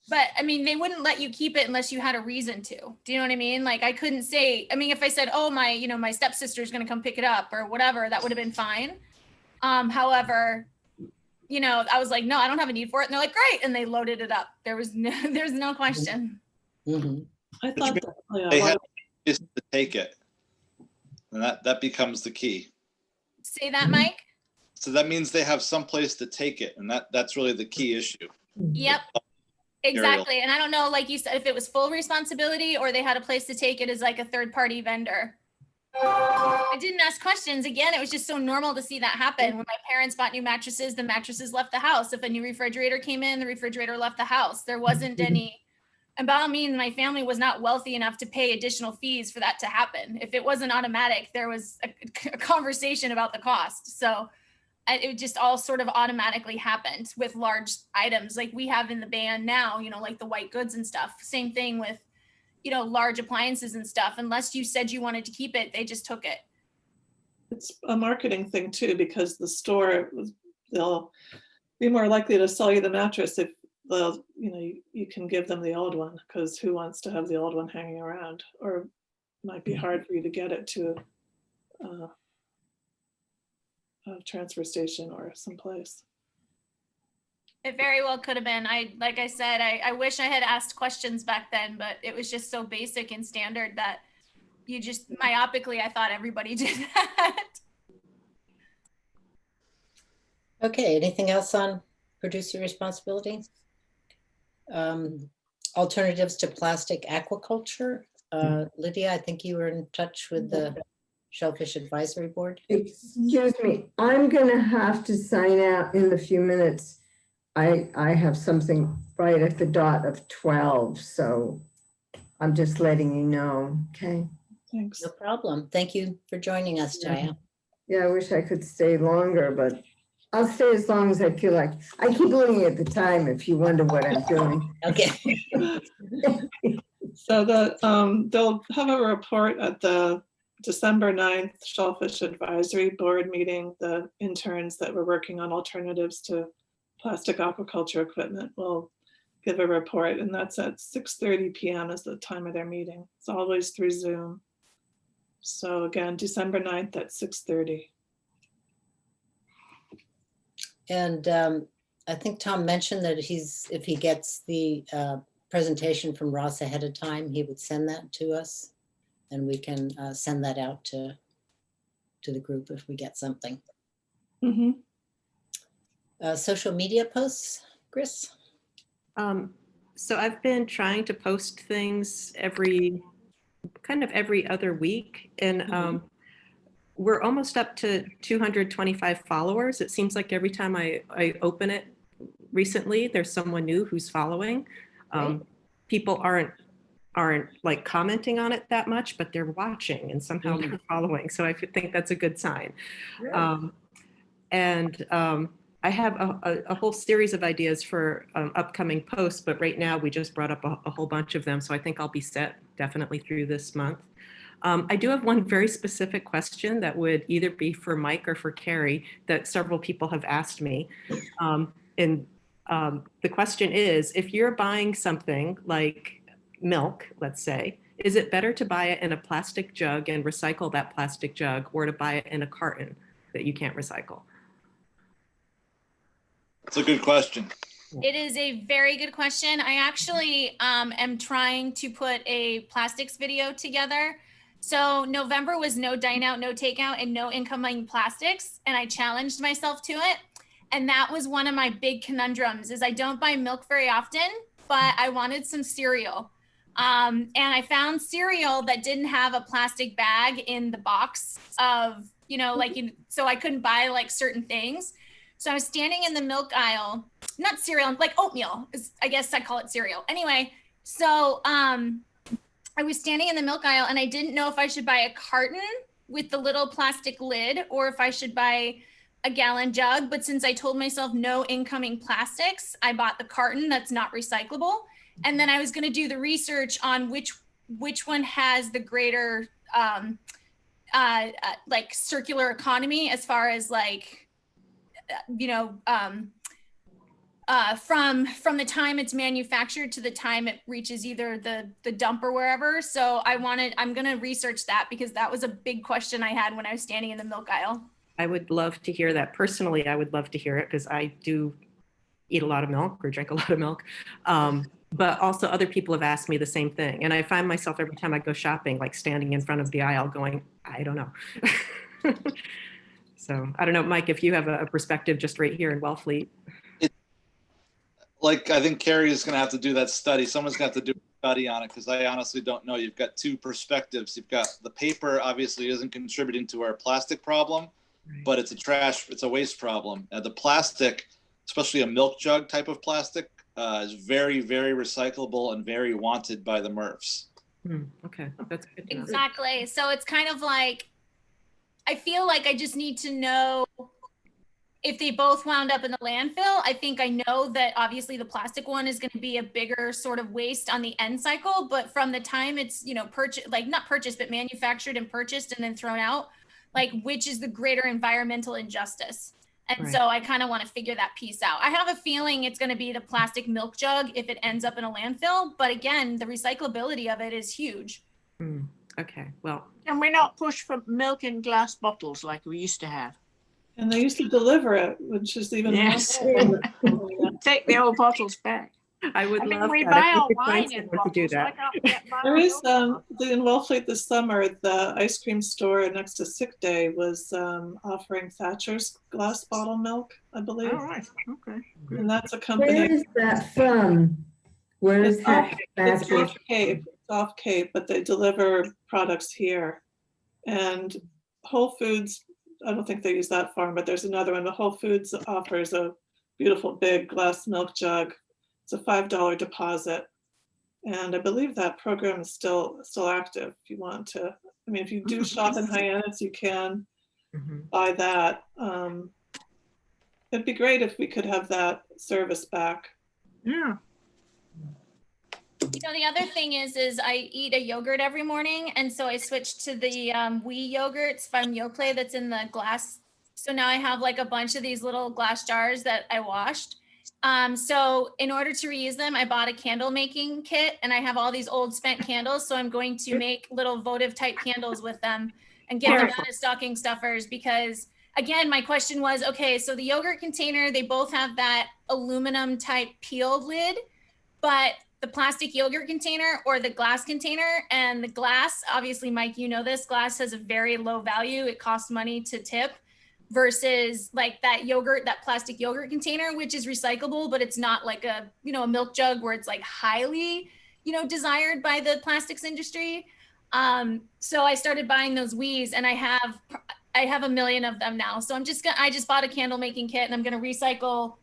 But I mean, they wouldn't let you keep it unless you had a reason to. Do you know what I mean? Like, I couldn't say, I mean, if I said, oh, my stepsister's going to come pick it up or whatever, that would have been fine. However, I was like, no, I don't have a need for it. And they're like, great. And they loaded it up. There's no question. Mm-hmm. I thought that, They yeah, have is to take it. And that becomes the key. Say that, Mike? So that means they have some place to take it. And that's really the key issue. Yep. Exactly. And I don't know, like you said, if it was full responsibility or they had a place to take it as like a third-party vendor. I didn't ask questions. Again, it was just so normal to see that happen. When my parents bought new mattresses, the mattresses left the house. If a new refrigerator came in, the refrigerator left the house. There wasn't any, and by all means, my family was not wealthy enough to pay additional fees for that to happen. If it wasn't automatic, there was a conversation about the cost. So it just all sort of automatically happened with large items like we have in the band now, like the white goods and stuff. Same thing with, large appliances and stuff. Unless you said you wanted to keep it, they just took it. it's a marketing thing too, because the store, they'll be more likely to sell you the mattress if you can give them the old one, because who wants to have the old one hanging around? Or it might be hard for you to get it to a transfer station or someplace. It very well could have been. Like I said, I wish I had asked questions back then, but it was just so basic and standard that you just myopically, I thought everybody did that. Okay, anything else on producer responsibility? Alternatives to plastic aquaculture. Lydia, I think you were in touch with the Shellfish Advisory Board. Excuse me, I'm gonna have to sign out in a few minutes. I have something right at the dot of 12, so I'm just letting you know, okay? Thanks. No problem. Thank you for joining us, Jaya. Yeah, I wish I could stay longer, but I'll stay as long as I feel like. I keep looking at the time if you wonder what I'm doing. Okay. So they'll have a report at the December 9th Shellfish Advisory Board meeting. The interns that were working on alternatives to plastic aquaculture equipment will give a report, and that's at 6:30 p.m. is the time of their meeting. It's always through Zoom. So again, December 9th at 6:30. And I think Tom mentioned that if he gets the presentation from Ross ahead of time, he would send that to us, and we can send that out to the group if we get something. Mm-hmm. Social media posts, Chris? So I've been trying to post things every other week, and we're almost up to 225 followers. It seems like every time I open it recently, there's someone new who's following. People aren't like commenting on it that much, but they're watching and somehow they're following. So I think that's a good sign. I have a whole series of ideas for upcoming posts, but right now we just brought up a whole bunch of them. So I think I'll be set definitely through this month. I do have one very specific question that would either be for Mike or for Carrie that several people have asked me. The question is, if you're buying something like milk, let's say, Is it better to buy it in a plastic jug and recycle that plastic jug, or to buy it in a carton that you can't recycle? It's a good question. It is a very good question. I actually am trying to put a plastics video together. So November was no dine out, no takeout, and no incoming plastics. And I challenged myself to it. And that was one of my big conundrums is I don't buy milk very often, but I wanted some cereal. And I found cereal that didn't have a plastic bag in the box of, so I couldn't buy like certain things. So I was standing in the milk aisle, not cereal, like oatmeal, I guess I call it cereal. Anyway, so I was standing in the milk aisle and I didn't know if I should buy a carton with the little plastic lid or if I should buy a gallon jug. But since I told myself no incoming plastics, I bought the carton that's not recyclable. And then I was going to do the research on which one has the greater like circular economy as far as like, from the time it's manufactured to the time it reaches either the dump or wherever. So I'm going to research that because that was a big question I had when I was standing in the milk aisle. I would love to hear that. Personally, I would love to hear it because I do eat a lot of milk or drink a lot of milk. But also other people have asked me the same thing. And I find myself every time I go shopping, like standing in front of the aisle going, I don't know. So I don't know, Mike, if you have a perspective just right here in Wellfleet. Like, I think Carrie is going to have to do that study. Someone's going to have to do a study on it because I honestly don't know. You've got two perspectives. You've got the paper obviously isn't contributing to our plastic problem, but it's a waste problem. The plastic, especially a milk jug type of plastic, is very, very recyclable and very wanted by the MRFs. Okay, that's good to know. Exactly. So it's kind of like, I feel like I just need to know if they both wound up in the landfill. I think I know that obviously the plastic one is going to be a bigger sort of waste on the end cycle, but from the time it's, purchased, like not purchased, but manufactured and purchased and then thrown out, like which is the greater environmental injustice. And so I kind of want to figure that piece out. I have a feeling it's going to be the plastic milk jug if it ends up in a landfill. But again, the recyclability of it is huge. Okay, well. And we're not pushed for milk in glass bottles like we used to have. And they used to deliver it, which is even Yes. more. Take the old bottles back. I would love we that. buy If our we could find wine in someone to do bottles. Why that. can't we get buy There our is milk in in Wellfleet this summer, the ice cream store next to Sick Day was offering Thatcher's glass bottle milk, I believe. bottles? All right, okay. And that's a Where company. is that from? Where is It's that? It's Thatcher's? off Cape. It's off Cape, but they deliver products here. And Whole Foods, I don't think they use that farm, but there's another one. The Whole Foods offers a beautiful big glass milk jug. It's a $5 deposit. And I believe that program is still active if you want to. I mean, if you do shop in Hyannis, you can buy that. It'd be great if we could have that service back. Yeah. The other thing is I eat a yogurt every morning. And so I switched to the wee yogurts from Yoplait that's in the glass. So now I have like a bunch of these little glass jars that I washed. So in order to reuse them, I bought a candle making kit and I have all these old spent candles. So I'm going to make little votive type candles with them and get them out as stocking stuffers because again, my question was, okay, so the yogurt container, they both have that aluminum type peel lid, but the plastic yogurt container or the glass container and the glass, obviously, Mike, you know this, glass has a very low value. It costs money to tip versus like that yogurt, that plastic yogurt container, which is recyclable, but it's not like a, a milk jug where it's like highly, desired by the plastics industry. So I started buying those Wiis and I have a million of them now. So I just bought a candle making kit and I'm going to recycle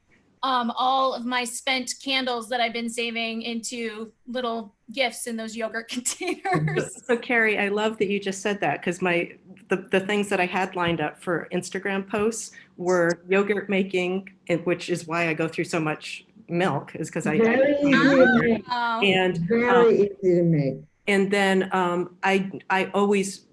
all of my spent candles that I've been saving into little gifts in those yogurt containers. So Carrie, I love that you just said that because the things that I had lined up for Instagram posts were yogurt making, which is why I go through so much milk, is because Very easy to make. and Very easy to make. and then I always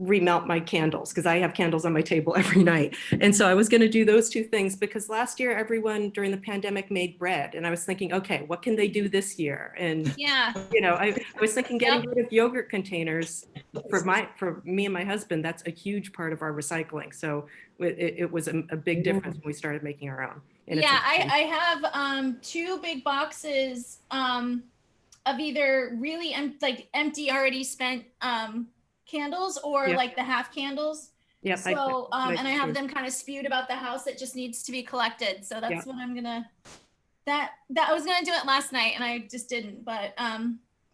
remelt my candles because I have candles on my table every night. And so I was going to do those two things because last year everyone during the pandemic made bread. And I was thinking, okay, what can they do this year? And, Yeah. you know, I was thinking getting rid of yogurt containers for me and my husband, that's a huge part of our recycling. So it was a big difference when we started making our own. And Yeah, I have 2 big boxes of either really empty already spent candles or Yeah. like the half candles. Yeah. So and I have them kind of spewed about the house that just needs to be collected. So that's what I'm gonna that I was gonna do it last night and I just didn't. But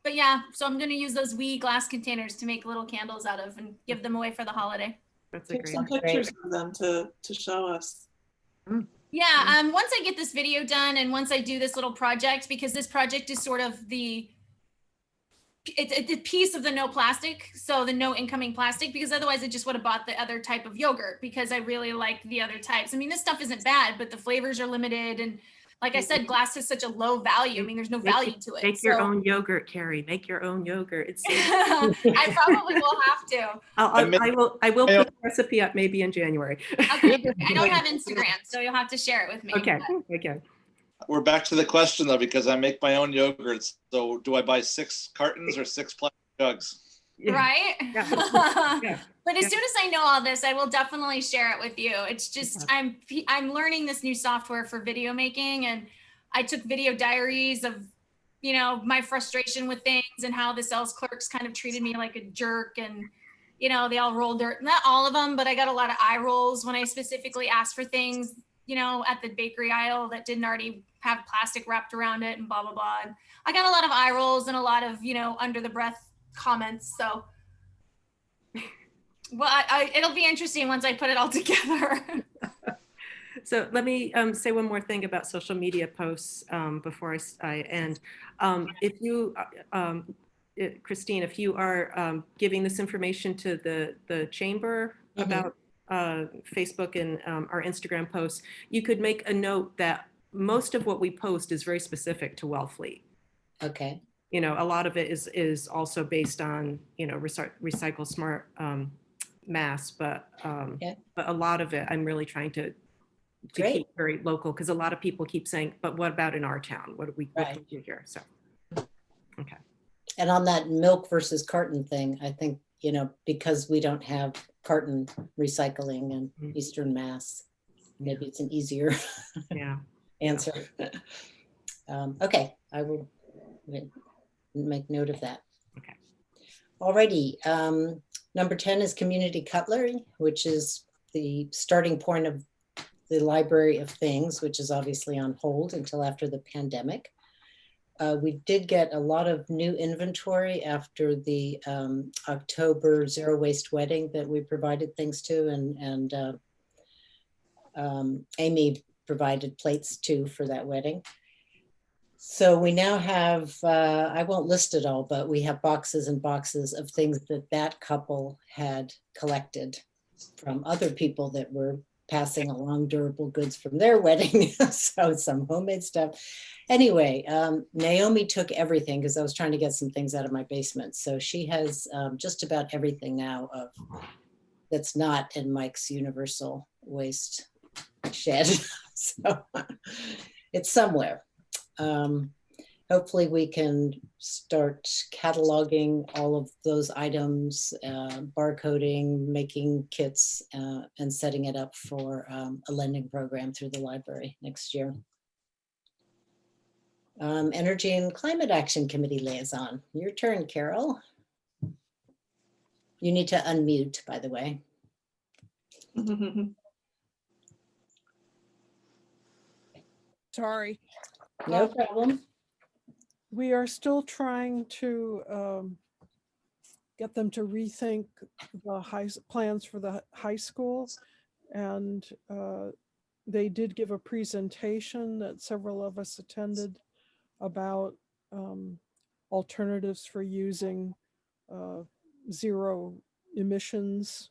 yeah, so I'm gonna use those wee glass containers to make little candles out of and give them away for the holiday. That's a Take great some pictures of them to show us. Yeah, once I get this video done and once I do this little project, because this project is sort of it's a piece of the no plastic, so the no incoming plastic, because otherwise I just would have bought the other type of yogurt because I really like the other types. I mean, this stuff isn't bad, but the flavors are limited. And like I said, glass is such a low value. I mean, there's no value to it. Make your own yogurt, Carrie. Make your own yogurt. It's I probably will have to. I will put the recipe up maybe in January. Okay, I don't have Instagram, so you'll have to share it with me. Okay, but- okay. We're back to the question though, because I make my own yogurts. So do I buy 6 cartons or 6 plastic jugs? Yeah. Right? Yeah. But as soon as I know all this, I will definitely share it with you. It's just I'm learning this new software for video making, and I took video diaries of, you know, my frustration with things and how the sales clerks kind of treated me like a jerk, and you know, they all rolled their, not all of them, but I got a lot of eye rolls when I specifically asked for things, you know, at the bakery aisle that didn't already have plastic wrapped around it and blah, blah, blah. And I got a lot of eye rolls and a lot of, you know, under the breath comments. So, well, it'll be interesting once I put it all together. So let me say one more thing about social media posts before I end. If you, Christine, if you are giving this information to the chamber about Facebook and our Instagram posts, you could make a note that most of what we post is very specific to Wellfleet. Okay. You know, a lot of it is also based on, you know, recycle smart mass, but a lot of it I'm really trying to keep very local, because a lot of people keep saying, but what about in our town? What can we do here? So, okay. And on that milk versus carton thing, I think, you know, because we don't have carton recycling in Eastern Mass, maybe it's an easier answer. Okay, I will make note of that. Okay. Alrighty, number 10 is community cutlery, which is the starting point of the Library of Things, which is obviously on hold until after the pandemic. We did get a lot of new inventory after the October Zero Waste Wedding that we provided things to, and Amy provided plates too for that wedding. So we now have, I won't list it all, but we have boxes and boxes of things that couple had collected from other people that were passing along durable goods from their wedding. So some homemade stuff. Anyway, Naomi took everything because I was trying to get some things out of my basement. So she has just about everything now that's not in Mike's universal waste shed. So it's somewhere. Hopefully we can start cataloging all of those items, barcoding, making kits, and setting it up for a lending program through the library next year. Energy and Climate Action Committee liaison. Your turn, Carol. You need to unmute, by the way. Sorry. No problem. We are still trying to get them to rethink the plans for the high school. And they did give a presentation that several of us attended about alternatives for using zero emissions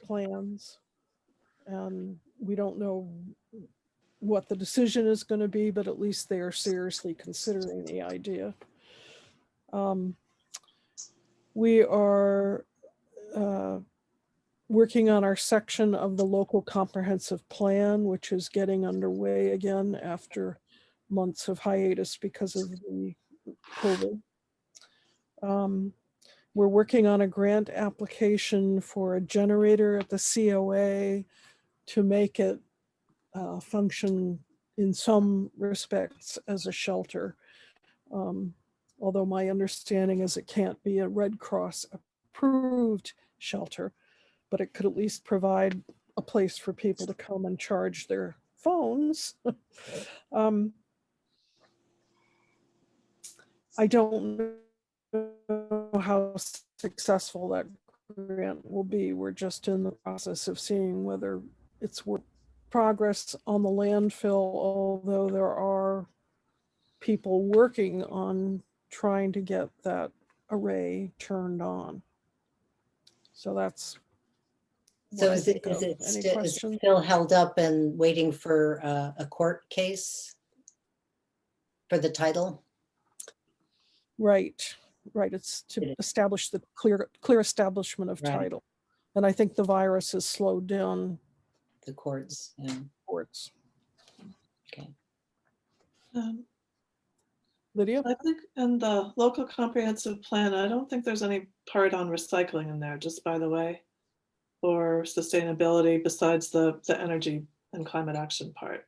plans. And we don't know what the decision is going to be, but at least they are seriously considering the idea. We are working on our section of the local comprehensive plan, which is getting underway again after months of hiatus because of the COVID. We're working on a grant application for a generator at the COA to make it function in some respects as a shelter. Although my understanding is it can't be a Red Cross approved shelter, but it could at least provide a place for people to come and charge their phones. I don't know how successful that grant will be. We're just in the process of seeing whether it's worth progress on the landfill, although there are people working on trying to get that array turned on. So that's So what I is it, think is of. it Any still, is it questions? still held up and waiting for a court case for the title? Right. It's to establish the clear establishment of Right. title. And I think the virus has slowed down The courts, yeah. courts. Okay. Lydia? I think in the local comprehensive plan, I don't think there's any part on recycling in there, just by the way, or sustainability besides the energy and climate action part.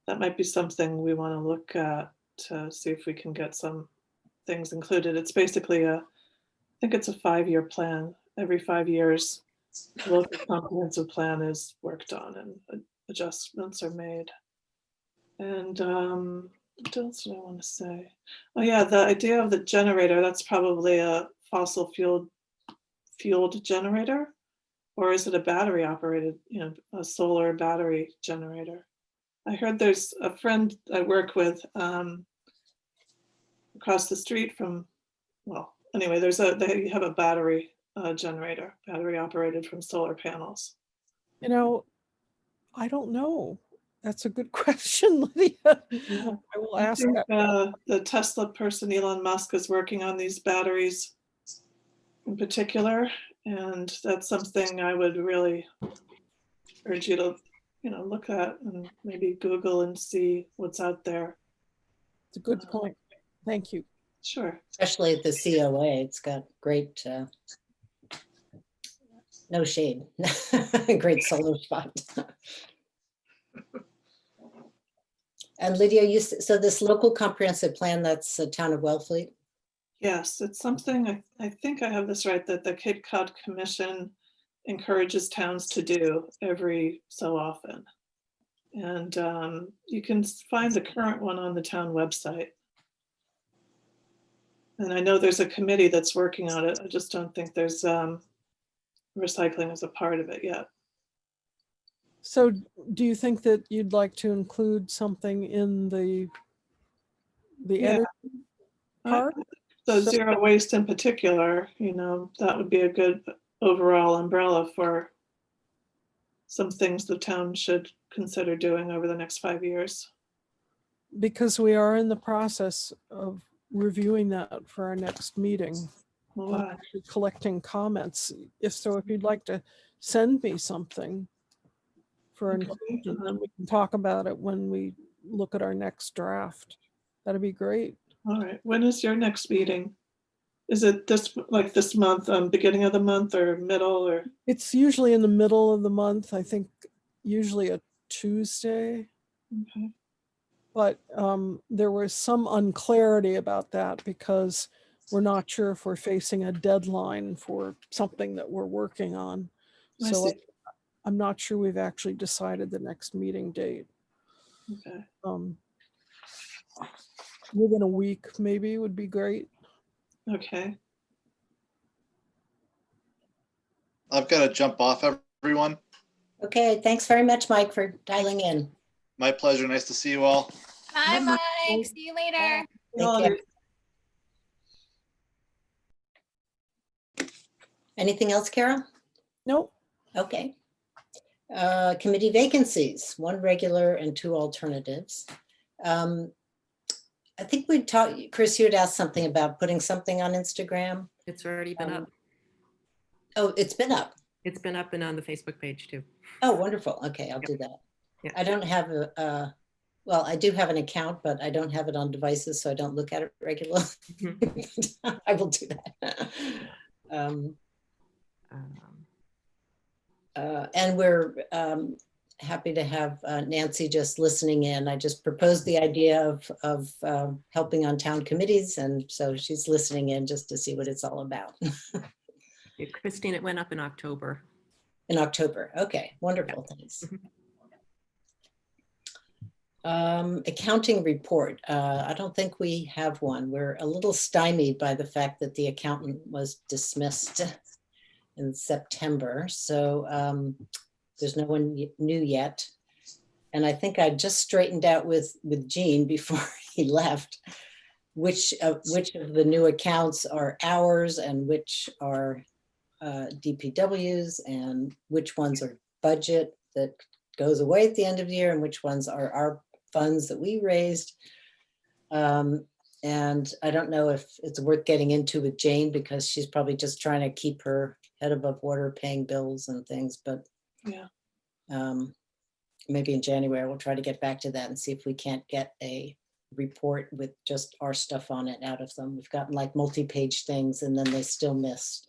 That might be something we want to look at to see if we can get some things included. It's basically I think it's a 5-year plan. Every 5 years, the local comprehensive plan is worked on and adjustments are made. And what else do I want to say? Oh yeah, the idea of the generator, that's probably a fossil fueled generator, or is it a battery operated, a solar battery generator? I heard there's a friend I work with across the street from, well, anyway, they have a battery generator, battery operated from solar panels. I don't know. That's a good question, Lydia. Yeah. I will I ask think that. the Tesla person, Elon Musk, is working on these batteries in particular, and that's something I would really urge you to, look at and maybe Google and see what's out there. It's a good point. Thank you. Sure. Especially at the COA, it's got great, no shade, great solar spot. And Lydia, so this local comprehensive plan, that's the town of Wellfleet? Yes, it's something, I think I have this right, that the Cape Cod Commission encourages towns to do every so often. And you can find the current one on the town website. And I know there's a committee that's working on it. I just don't think there's recycling as a part of it yet. So do you think that you'd like to include something in the Yeah. energy part? So zero waste in particular, that would be a good overall umbrella for some things the town should consider doing over the next 5 years. Because we are in the process of reviewing that for our next meeting. Wow. Actually collecting comments. If you'd like to send me something for inclusion, then we can talk about it when we look at our next draft. That'd be great. All right. When is your next meeting? Is it this month, beginning of the month or middle or? It's usually in the middle of the month. I think usually a Tuesday. Okay. But there was some unclarity about that because we're not sure if we're facing a deadline for something that we're working on. I So see. I'm not sure we've actually decided the next meeting date. Okay. Within a week maybe would be great. Okay. I've got to jump off, everyone. Okay, thanks very much, Mike, for dialing in. My pleasure. Nice to see you all. Bye, Mike. See you later. Take care. Anything else, Carol? Nope. Okay. Committee vacancies, 1 regular and 2 alternatives. I think we talked, Chris, you had asked something about putting something on Instagram. It's already been up. Oh, it's been up. It's been up and on the Facebook page too. Oh, wonderful. Okay, I'll do that. Yeah. I don't have well, I do have an account, but I don't have it on devices, so I don't look at it regularly. I will do that. And we're happy to have Nancy just listening in. I just proposed the idea of helping on town committees, and so she's listening in just to see what it's all about. Yeah, Christine, it went up in October. In October. Okay, wonderful. Thanks. Accounting report. I don't think we have one. We're a little stymied by the fact that the accountant was dismissed in September. So there's no one new yet. And I think I just straightened out with Gene before he left, which of the new accounts are ours and which are DPW's, and which ones are budget that goes away at the end of the year, and which ones are our funds that we raised. And I don't know if it's worth getting into with Jane, because she's probably just trying to keep her head above water, paying bills and things, but Yeah. Maybe in January, we'll try to get back to that and see if we can't get a report with just our stuff on it out of them. We've gotten like multi-page things, and then they still missed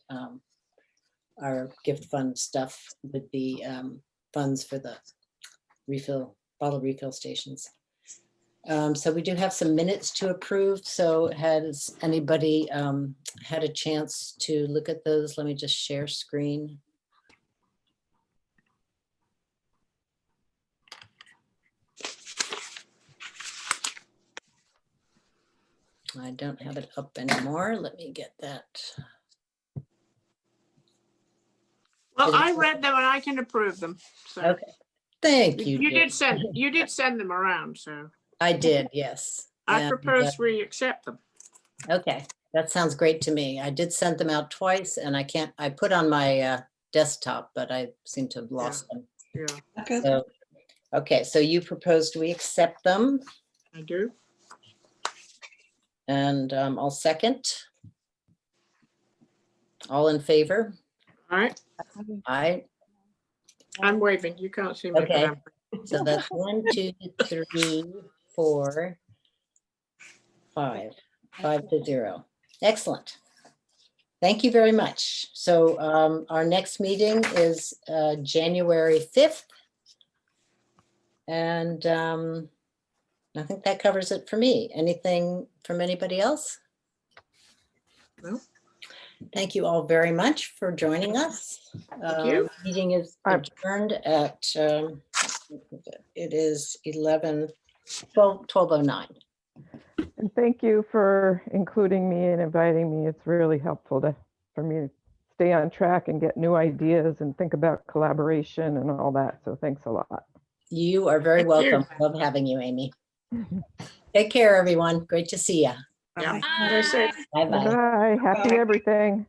our gift fund stuff with the funds for the bottle refill stations. So we do have some minutes to approve. So has anybody had a chance to look at those? Let me just share screen. I don't have it up anymore. Let me get that. Well, I read them and I can approve them. So Okay. Thank you. you Jane. did send them around, so I did, yes. I And, propose we accept them. okay, that sounds great to me. I did send them out twice, and I put on my desktop, but I seem to have lost them. Yeah, Okay. So, okay, so you proposed we accept them, I do. and I'll second. All in favor? All right. Aye. I'm waving. You can't see me. but Okay. I'm- So that's 1, 2, 3, 4, 5, 5-0. Excellent. Thank you very much. So our next meeting is January 5th. And I think that covers it for me. Anything from anybody else? No. Thank you all very much for joining us. Thank you. Meeting is adjourned at, it is 12:09. And thank you for including me and inviting me. It's really helpful for me to stay on track and get new ideas and think about collaboration and all that. So thanks a lot. You are very Thank you. welcome. Love having you, Amy. Take care, everyone. Great to see you. Yeah. Bye. As I said, Bye-bye. Bye. Happy everything.